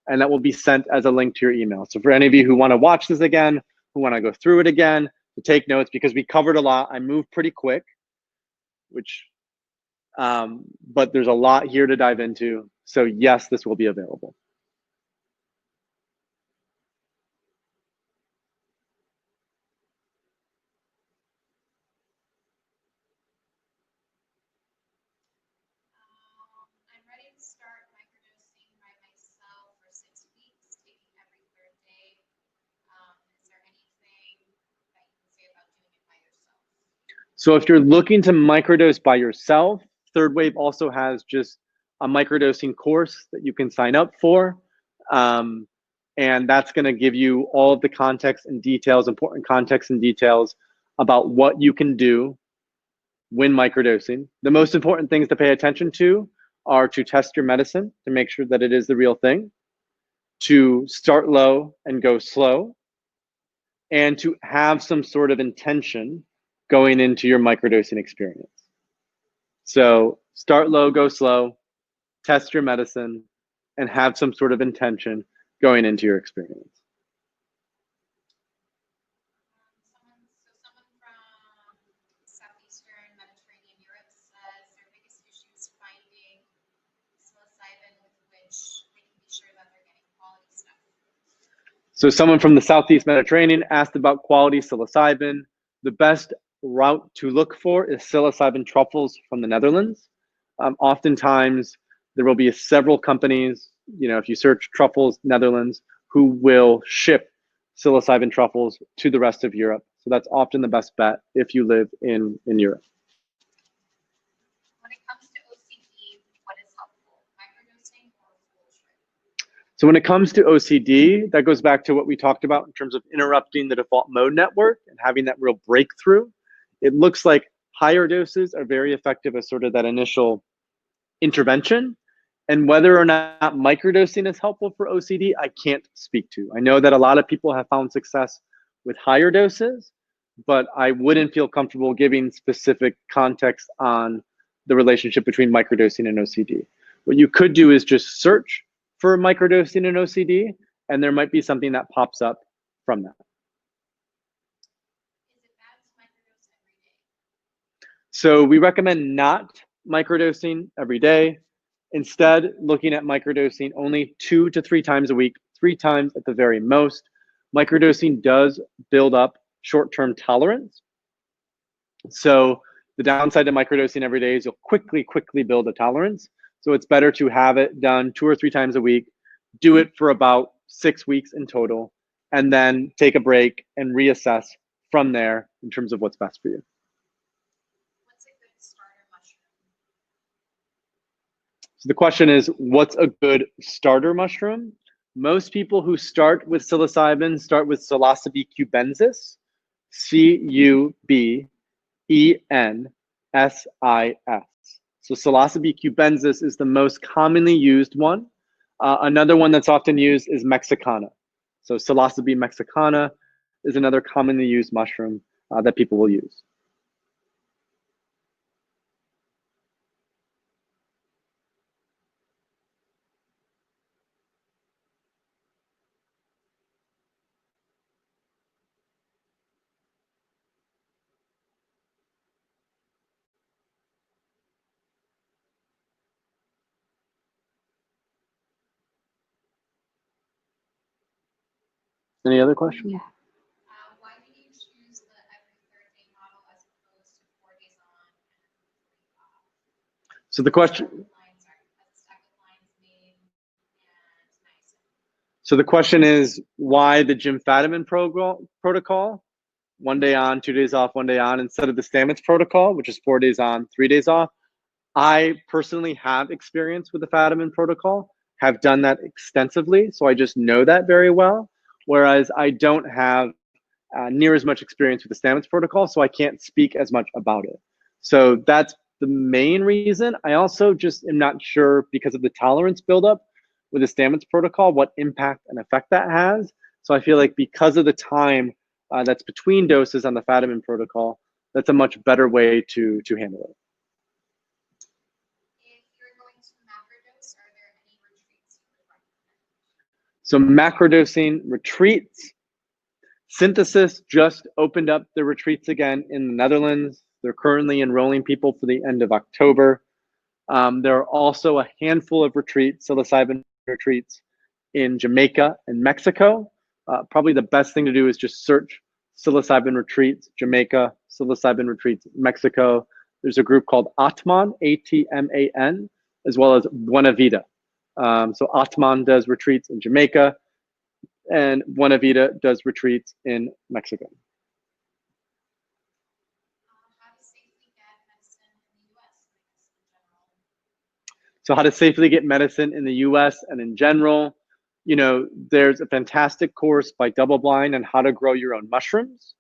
And that will be sent as a link to your email. So for any of you who want to watch this again, who want to go through it again, to take notes, because we covered a lot. I moved pretty quick, but there's a lot here to dive into. So yes, this will be available. I'm ready to start microdosing by myself for 6 weeks, taking every third day. Is there anything that you can say about doing it by yourself? So if you're looking to microdose by yourself, Third Wave also has just a microdosing course that you can sign up for. And that's going to give you all of the context and details, important context and details about what you can do when microdosing. The most important things to pay attention to are to test your medicine to make sure that it is the real thing, to start low and go slow, and to have some sort of intention going into your microdosing experience. So start low, go slow, test your medicine, and have some sort of intention going into your experience. Someone from So someone from the Southeast Mediterranean asked about quality psilocybin. The best route to look for is psilocybin truffles from the Netherlands. Oftentimes, there will be several companies, if you search truffles Netherlands, who will ship psilocybin truffles to the rest of Europe. So that's often the best bet if you live in Europe. When it comes to OCD, what is helpful, microdosing or full shrink? So when it comes to OCD, that goes back to what we talked about in terms of interrupting the default mode network and having that real breakthrough. It looks like higher doses are very effective as sort of that initial intervention. And whether or not microdosing is helpful for OCD, I can't speak to. I know that a lot of people have found success with higher doses, but I wouldn't feel comfortable giving specific context on the relationship between microdosing and OCD. What you could do is just search for microdosing and OCD, and there might be something that pops up from that. Is it bad to microdose every day? So we recommend not microdosing every day. Instead, looking at microdosing only 2 to 3 times a week, 3 times at the very most. Microdosing does build up short-term tolerance. So the downside to microdosing every day is you'll quickly build a tolerance. So it's better to have it done 2 or 3 times a week, do it for about 6 weeks in total, and then take a break and reassess from there in terms of what's best for you. What's a good starter mushroom? So the question is, what's a good starter mushroom? Most people who start with psilocybin start with Psilocybe cubensis, Cubensis. So Psilocybe cubensis is the most commonly used one. Another one that's often used is mexicana. So Psilocybe mexicana is another commonly used mushroom that people will use. Any other questions? Yeah. Why did you choose the every third day model as opposed to 4 days on and 3 off? So the question. Lines are as a stack of lines made and nice. So the question is, why the Jim Fadiman protocol? 1 day on, 2 days off, 1 day on, instead of the Stamets protocol, which is 4 days on, 3 days off. I personally have experience with the Fadiman protocol, have done that extensively, so I just know that very well. Whereas I don't have near as much experience with the Stamets protocol, so I can't speak as much about it. So that's the main reason. I also just am not sure, because of the tolerance buildup with the Stamets protocol, what impact and effect that has. So I feel like because of the time that's between doses on the Fadiman protocol, that's a much better way to handle it. If you're going to macrodose, are there any retreats you would recommend? So macrodosing retreats. Synthesis just opened up the retreats again in the Netherlands. They're currently enrolling people for the end of October. There are also a handful of retreats, psilocybin retreats, in Jamaica and Mexico. Probably the best thing to do is just search psilocybin retreats, Jamaica, psilocybin retreats, Mexico. There's a group called Atman, Atman, as well as Buena Vida. So Atman does retreats in Jamaica, and Buena Vida does retreats in Mexico. How to safely get medicine in the US, in general? So how to safely get medicine in the US and in general. There's a fantastic course by Double Blind on how to grow your own mushrooms.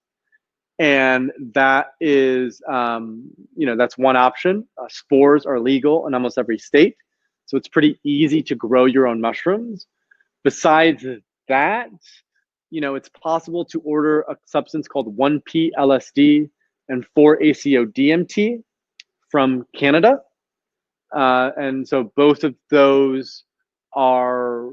And that is, that's one option. Spores are legal in almost every state. So it's pretty easy to grow your own mushrooms. Besides that, it's possible to order a substance called 1P-LSD and 4-ACO-DMT from Canada. And so both of those are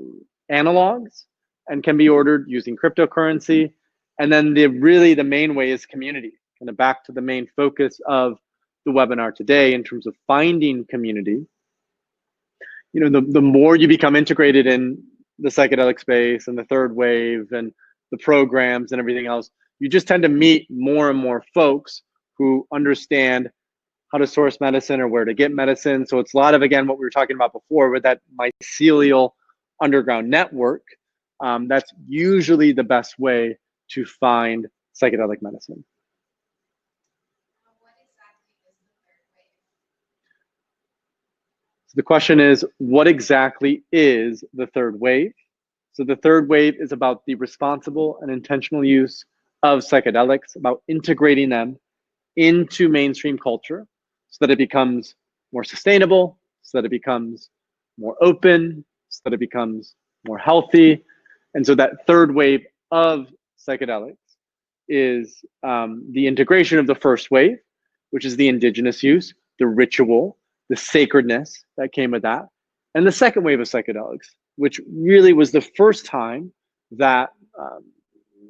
analogs and can be ordered using cryptocurrency. And then the main way is community, kind of back to the main focus of the webinar today in terms of finding community. The more you become integrated in the psychedelic space and the third wave and the programs and everything else, you just tend to meet more and more folks who understand how to source medicine or where to get medicine. So it's a lot of, again, what we were talking about before with that mycelial underground network. That's usually the best way to find psychedelic medicine. What exactly is the third wave? So the question is, what exactly is the third wave? So the third wave is about the responsible and intentional use of psychedelics, about integrating them into mainstream culture so that it becomes more sustainable, so that it becomes more open, so that it becomes more healthy. And so that third wave of psychedelics is the integration of the first wave, which is the indigenous use, the ritual, the sacredness that came with that. And the second wave of psychedelics, which really was the first time that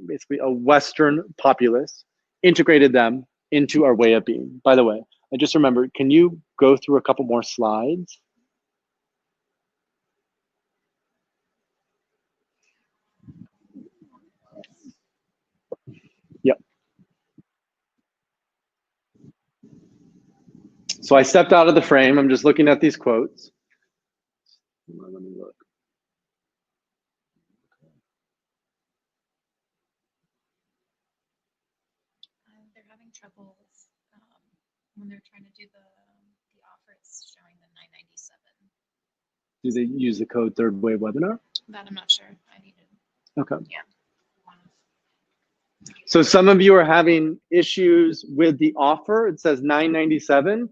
basically a Western populace integrated them into our way of being. By the way, I just remembered, can you go through a couple more slides? Yep. So I stepped out of the frame. I'm just looking at these quotes. Let me look. They're having troubles when they're trying to do the offer. It's showing the 997. Do they use the code third wave webinar? That I'm not sure. I needed. Okay. Yeah. So some of you are having issues with the offer. It says 997.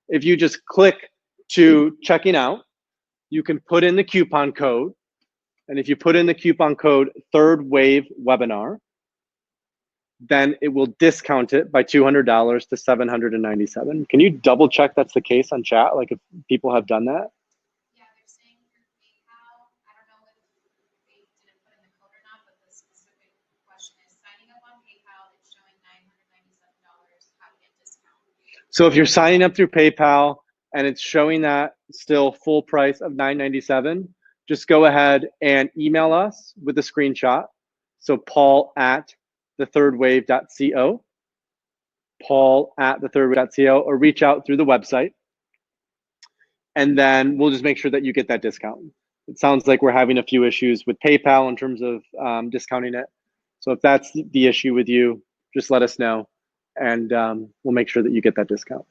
If you just click to checking out, you can put in the coupon code. And if you put in the coupon code third wave webinar, then it will discount it by $200 to $797. Can you double check that's the case on chat? Like if people have done that? Yeah, they're saying through PayPal. I don't know if they didn't put in the code or not, but the specific question is signing up on PayPal. It's showing $997. How to get discount? So if you're signing up through PayPal and it's showing that still full price of $997, just go ahead and email us with a screenshot. So paul@thethirdwave.co, paul@thethirdwave.co, or reach out through the website. And then we'll just make sure that you get that discount. It sounds like we're having a few issues with PayPal in terms of discounting it. So if that's the issue with you, just let us know and we'll make sure that you get that discount.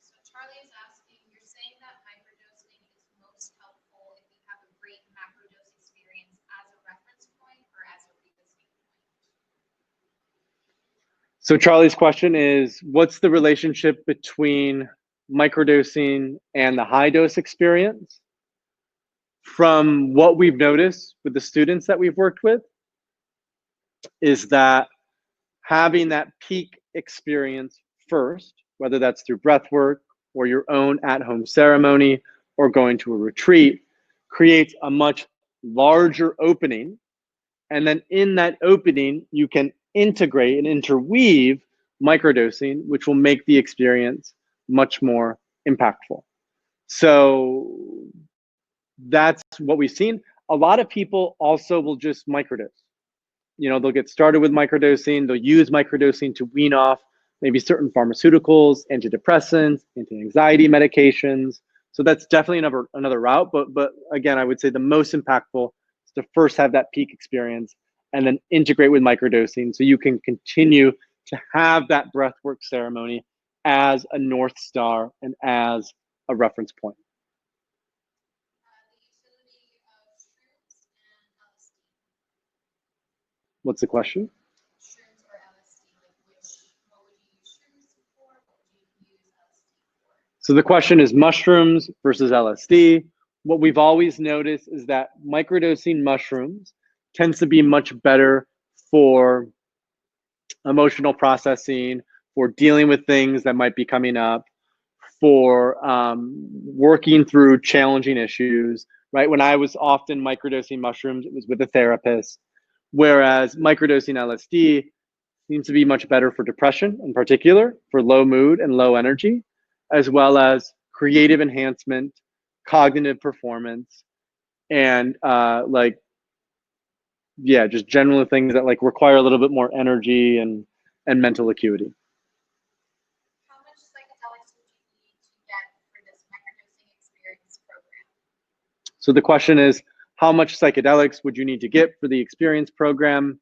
So Charlie is asking, you're saying that microdosing is most helpful if you have a great macrodose experience as a reference point or as a revisiting point? So Charlie's question is, what's the relationship between microdosing and the high dose experience? From what we've noticed with the students that we've worked with, is that having that peak experience first, whether that's through breath work or your own at-home ceremony or going to a retreat, creates a much larger opening. And then in that opening, you can integrate and interweave microdosing, which will make the experience much more impactful. So that's what we've seen. A lot of people also will just microdose. You know, they'll get started with microdosing. They'll use microdosing to wean off maybe certain pharmaceuticals, antidepressants, anti-anxiety medications. So that's definitely another route. But again, I would say the most impactful is to first have that peak experience and then integrate with microdosing so you can continue to have that breathwork ceremony as a North Star and as a reference point. The utility of shrooms and LSD. What's the question? Shrooms or LSD, like what would you use shrooms for? What would you use LSD for? So the question is mushrooms versus LSD. What we've always noticed is that microdosing mushrooms tends to be much better for emotional processing, for dealing with things that might be coming up, for working through challenging issues, right? When I was often microdosing mushrooms, it was with a therapist, whereas microdosing LSD seems to be much better for depression in particular, for low mood and low energy, as well as creative enhancement, cognitive performance, and yeah, just general things that like require a little bit more energy and mental acuity. How much psychedelics would you need to get for this microdosing experience program? So the question is, how much psychedelics would you need to get for the experience program?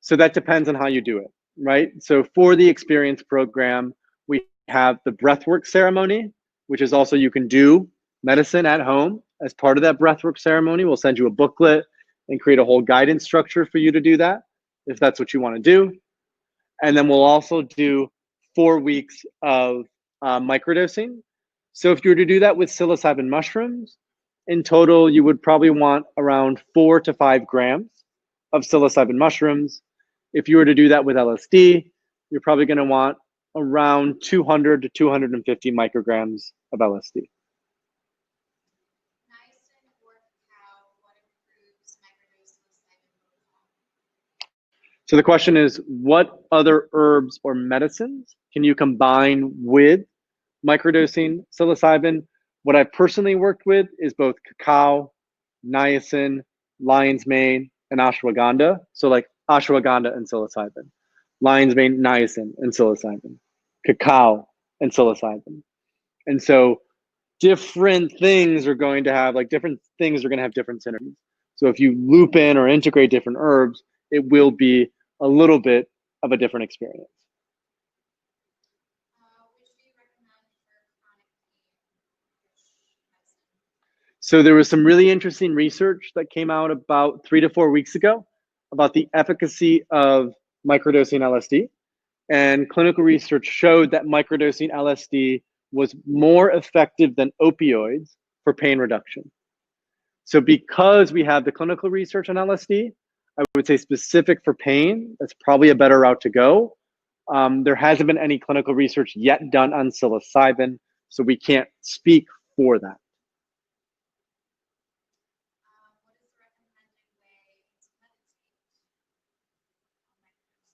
So that depends on how you do it, right? So for the experience program, we have the breathwork ceremony, which is also you can do medicine at home. As part of that breathwork ceremony, we'll send you a booklet and create a whole guidance structure for you to do that, if that's what you want to do. And then we'll also do 4 weeks of microdosing. So if you were to do that with psilocybin mushrooms, in total, you would probably want around 4 to 5 grams of psilocybin mushrooms. If you were to do that with LSD, you're probably going to want around 200 to 250 micrograms of LSD. Niacin or cacao, what improves microdose psilocybin protocol? So the question is, what other herbs or medicines can you combine with microdosing psilocybin? What I personally worked with is both cacao, niacin, lion's mane, and ashwagandha. So like ashwagandha and psilocybin, lion's mane, niacin, and psilocybin, cacao, and psilocybin. And so different things are going to have different synergies. So if you loop in or integrate different herbs, it will be a little bit of a different experience. Which do you recommend for chronic pain? Which medicine? So there was some really interesting research that came out about 3 to 4 weeks ago about the efficacy of microdosing LSD. And clinical research showed that microdosing LSD was more effective than opioids for pain reduction. So because we have the clinical research on LSD, I would say specific for pain, that's probably a better route to go. There hasn't been any clinical research yet done on psilocybin, so we can't speak for that. What is the recommended way to meditate on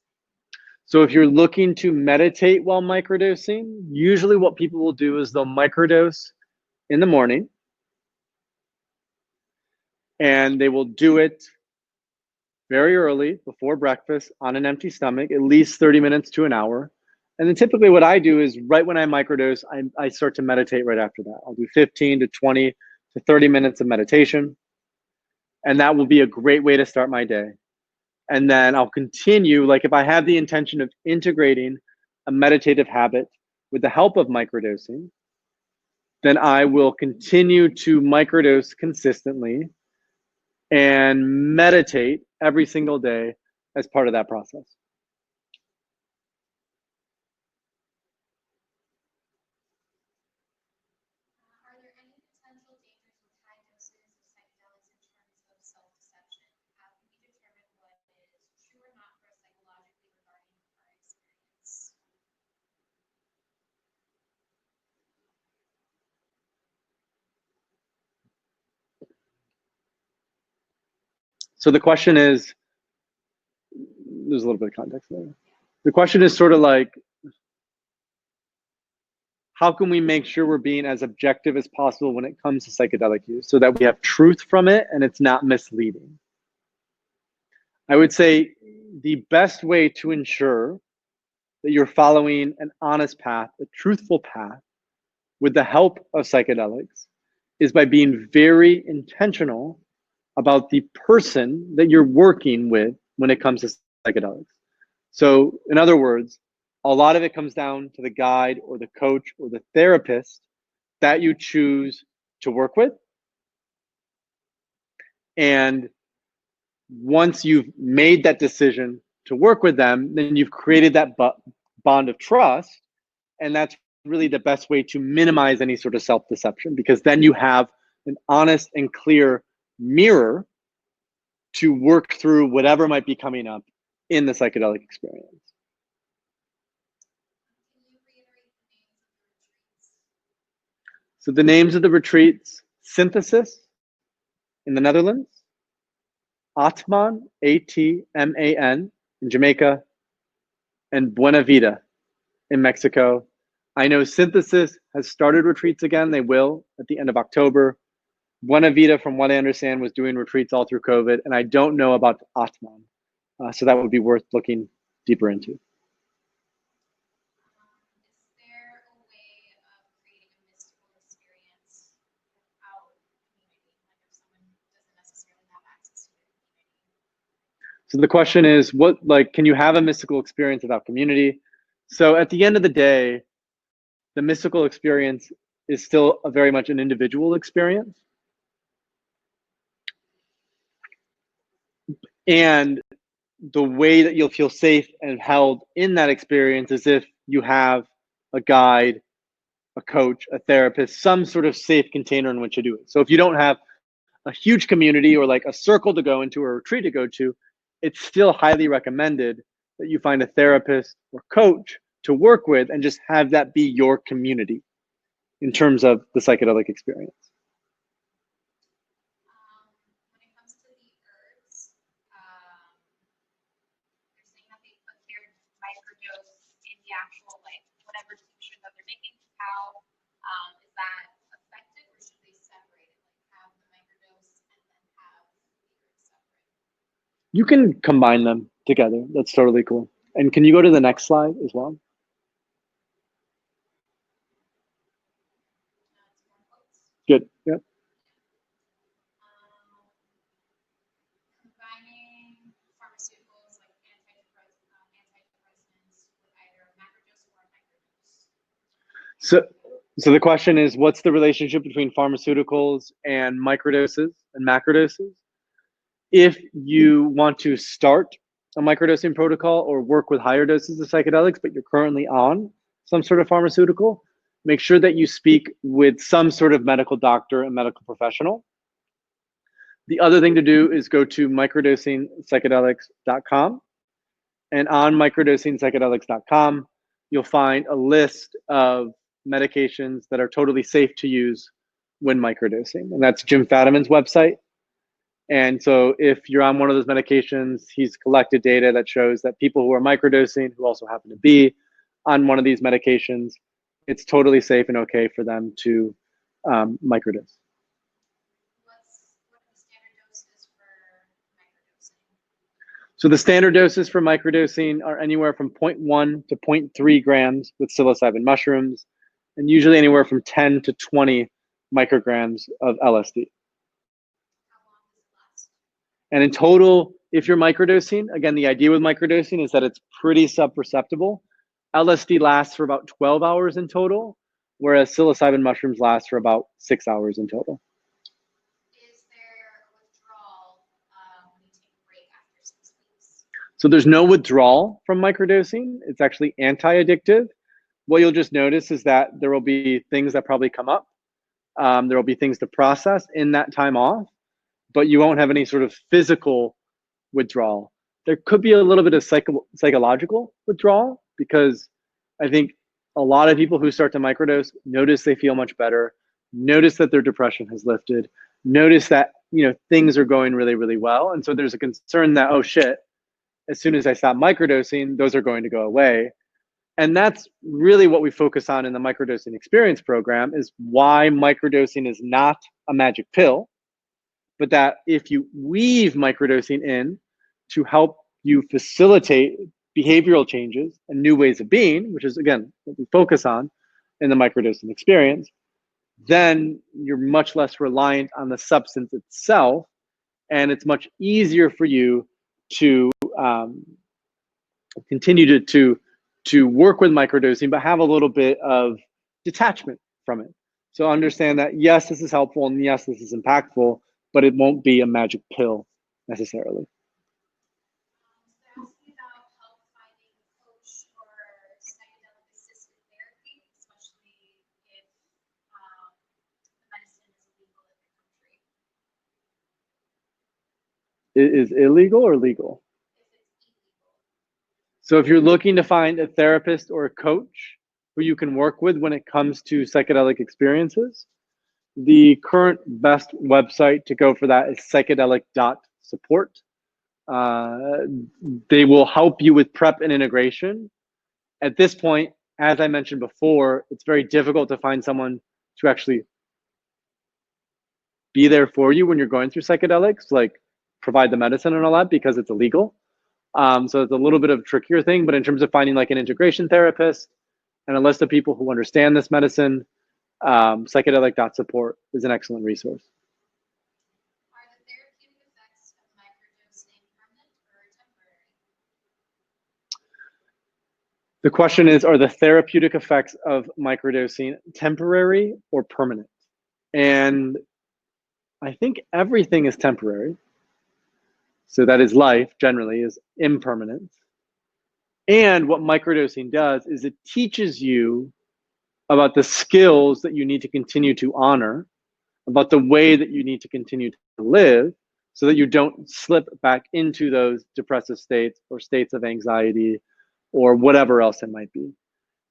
microdosing? So if you're looking to meditate while microdosing, usually what people will do is they'll microdose in the morning, and they will do it very early before breakfast on an empty stomach, at least 30 minutes to an hour. And then typically what I do is right when I microdose, I start to meditate right after that. I'll do 15 to 20 to 30 minutes of meditation. And that will be a great way to start my day. And then I'll continue, like if I have the intention of integrating a meditative habit with the help of microdosing, then I will continue to microdose consistently and meditate every single day as part of that process. Are there any potential dangers with high doses of psychedelics in terms of self-deception? How can we determine what is true or not for us psychologically regarding our experience? So the question is, there's a little bit of context there. The question is sort of like, how can we make sure we're being as objective as possible when it comes to psychedelic use so that we have truth from it and it's not misleading? I would say the best way to ensure that you're following an honest path, a truthful path, with the help of psychedelics is by being very intentional about the person that you're working with when it comes to psychedelics. So, in other words, a lot of it comes down to the guide or the coach or the therapist that you choose to work with. And once you've made that decision to work with them, then you've created that bond of trust. And that's really the best way to minimize any sort of self-deception, because then you have an honest and clear mirror to work through whatever might be coming up in the psychedelic experience. Can you reiterate the names of the retreats? So the names of the retreats: Synthesis in the Netherlands, Atman, Atman, in Jamaica, and Buena Vida in Mexico. I know Synthesis has started retreats again. They will at the end of October. Buena Vita, from what I understand, was doing retreats all through COVID, and I don't know about Atman. So that would be worth looking deeper into. Is there a way of creating a mystical experience without community? Like if someone doesn't necessarily have access to their community? So the question is, can you have a mystical experience without community? So at the end of the day, the mystical experience is still very much an individual experience. And the way that you'll feel safe and held in that experience is if you have a guide, a coach, a therapist, some sort of safe container in which to do it. So if you don't have a huge community or like a circle to go into or a retreat to go to, it's still highly recommended that you find a therapist or coach to work with and just have that be your community in terms of the psychedelic experience. When it comes to the herbs, they're saying that they put their microdose in the actual, like, whatever tincture that they're making cacao. Is that effective, or should they separate it? Like, have the microdose and then have the herbs separate? You can combine them together. That's totally cool. And can you go to the next slide as well? It's more quotes. Good. Yep. Combining pharmaceuticals like antidepressants with either a macrodose or a microdose. So the question is, what's the relationship between pharmaceuticals and microdoses and macrodoses? If you want to start a microdosing protocol or work with higher doses of psychedelics, but you're currently on some sort of pharmaceutical, make sure that you speak with some sort of medical doctor and medical professional. The other thing to do is go to microdosingpsychedelics.com. And on microdosingpsychedelics.com, you'll find a list of medications that are totally safe to use when microdosing. And that's Jim Fadiman's website. And so if you're on one of those medications, he's collected data that shows that people who are microdosing, who also happen to be on one of these medications, it's totally safe and okay for them to microdose. What are the standard doses for microdosing? So the standard doses for microdosing are anywhere from 0.1 to 0.3 grams with psilocybin mushrooms, and usually anywhere from 10 to 20 micrograms of LSD. How long does it last? And in total, if you're microdosing, again, the idea with microdosing is that it's pretty subperceptible. LSD lasts for about 12 hours in total, whereas psilocybin mushrooms last for about 6 hours in total. Is there a withdrawal when you take a break after 6 weeks? So there's no withdrawal from microdosing. It's actually anti-addictive. What you'll just notice is that there will be things that probably come up. There will be things to process in that time off, but you won't have any sort of physical withdrawal. There could be a little bit of psychological withdrawal, because I think a lot of people who start to microdose notice they feel much better, notice that their depression has lifted, notice that things are going really, really well. And so there's a concern that, oh shit, as soon as I stop microdosing, those are going to go away. And that's really what we focus on in the microdosing experience program, is why microdosing is not a magic pill, but that if you weave microdosing in to help you facilitate behavioral changes and new ways of being, which is, again, what we focus on in the microdosing experience, then you're much less reliant on the substance itself, and it's much easier for you to continue to work with microdosing, but have a little bit of detachment from it. So understand that, yes, this is helpful, and yes, this is impactful, but it won't be a magic pill necessarily. So asking about help finding a coach or psychedelic assisted therapy, especially if the medicine is illegal in the country. Is illegal or legal? If it's illegal. So if you're looking to find a therapist or a coach who you can work with when it comes to psychedelic experiences, the current best website to go for that is psychedelic.support. They will help you with prep and integration. At this point, as I mentioned before, it's very difficult to find someone to actually be there for you when you're going through psychedelics, like provide the medicine and all that, because it's illegal. So it's a little bit of a trickier thing, but in terms of finding like an integration therapist and a list of people who understand this medicine, psychedelic.support is an excellent resource. Are the therapeutic effects of microdosing permanent or temporary? The question is, are the therapeutic effects of microdosing temporary or permanent? And I think everything is temporary. So that is life generally is impermanent. And what microdosing does is it teaches you about the skills that you need to continue to honor, about the way that you need to continue to live so that you don't slip back into those depressive states or states of anxiety or whatever else it might be.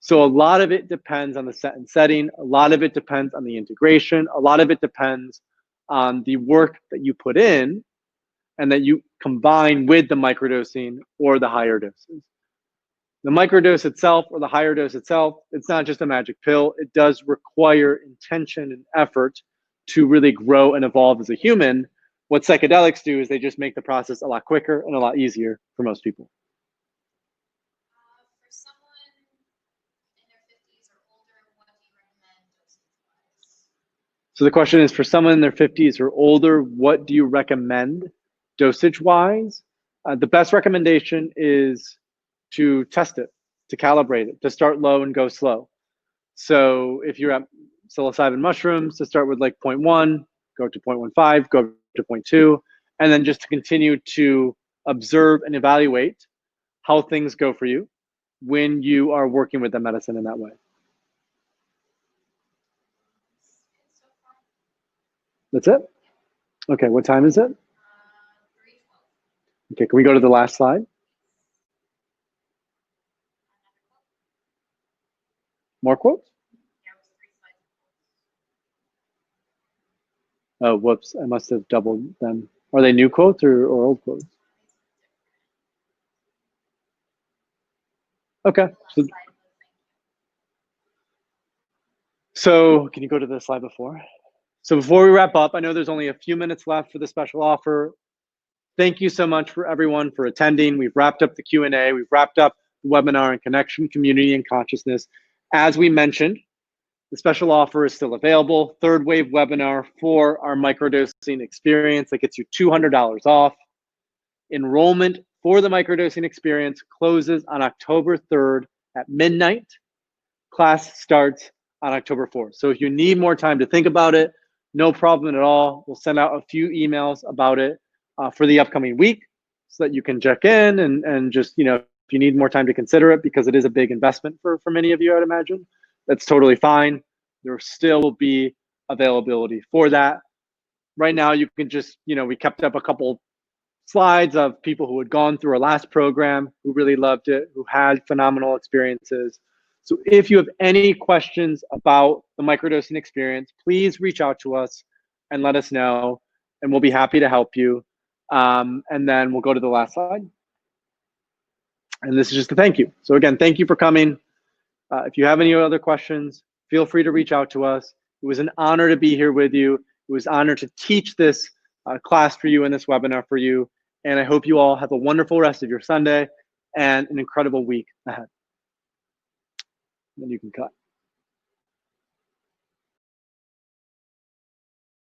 So a lot of it depends on the set and setting. A lot of it depends on the integration. A lot of it depends on the work that you put in and that you combine with the microdosing or the higher doses. The microdose itself or the higher dose itself, it's not just a magic pill. It does require intention and effort to really grow and evolve as a human. What psychedelics do is they just make the process a lot quicker and a lot easier for most people. For someone in their 50s or older, what do you recommend dosage-wise? So the question is, for someone in their 50s or older, what do you recommend dosage-wise? The best recommendation is to test it, to calibrate it, to start low and go slow. So if you're at psilocybin mushrooms, to start with like 0.1, go to 0.15, go to 0.2, and then just to continue to observe and evaluate how things go for you when you are working with the medicine in that way. So far, That's it? Okay, what time is it? 3:12. Okay, can we go to the last slide? More quotes? Yeah, it was 3 slides. Oh, whoops, I must have doubled them. Are they new quotes or old quotes? Okay, so can you go to the slide before? So before we wrap up, I know there's only a few minutes left for the special offer. Thank you so much for everyone for attending. We've wrapped up the Q&A. We've wrapped up the webinar on connection, community, and consciousness. As we mentioned, the special offer is still available. Third wave webinar for our microdosing experience that gets you $200 off. Enrollment for the microdosing experience closes on October 3rd at midnight. Class starts on October 4th. So if you need more time to think about it, no problem at all. We'll send out a few emails about it for the upcoming week so that you can check in and just, you know, if you need more time to consider it, because it is a big investment for many of you, I'd imagine, that's totally fine. There still will be availability for that. Right now, you can just, you know, we kept up a couple slides of people who had gone through our last program, who really loved it, who had phenomenal experiences. So if you have any questions about the microdosing experience, please reach out to us and let us know, and we'll be happy to help you. And then we'll go to the last slide. And this is just a thank you. So again, thank you for coming. If you have any other questions, feel free to reach out to us. It was an honor to be here with you. It was an honor to teach this class for you and this webinar for you. And I hope you all have a wonderful rest of your Sunday and an incredible week ahead. Then you can cut.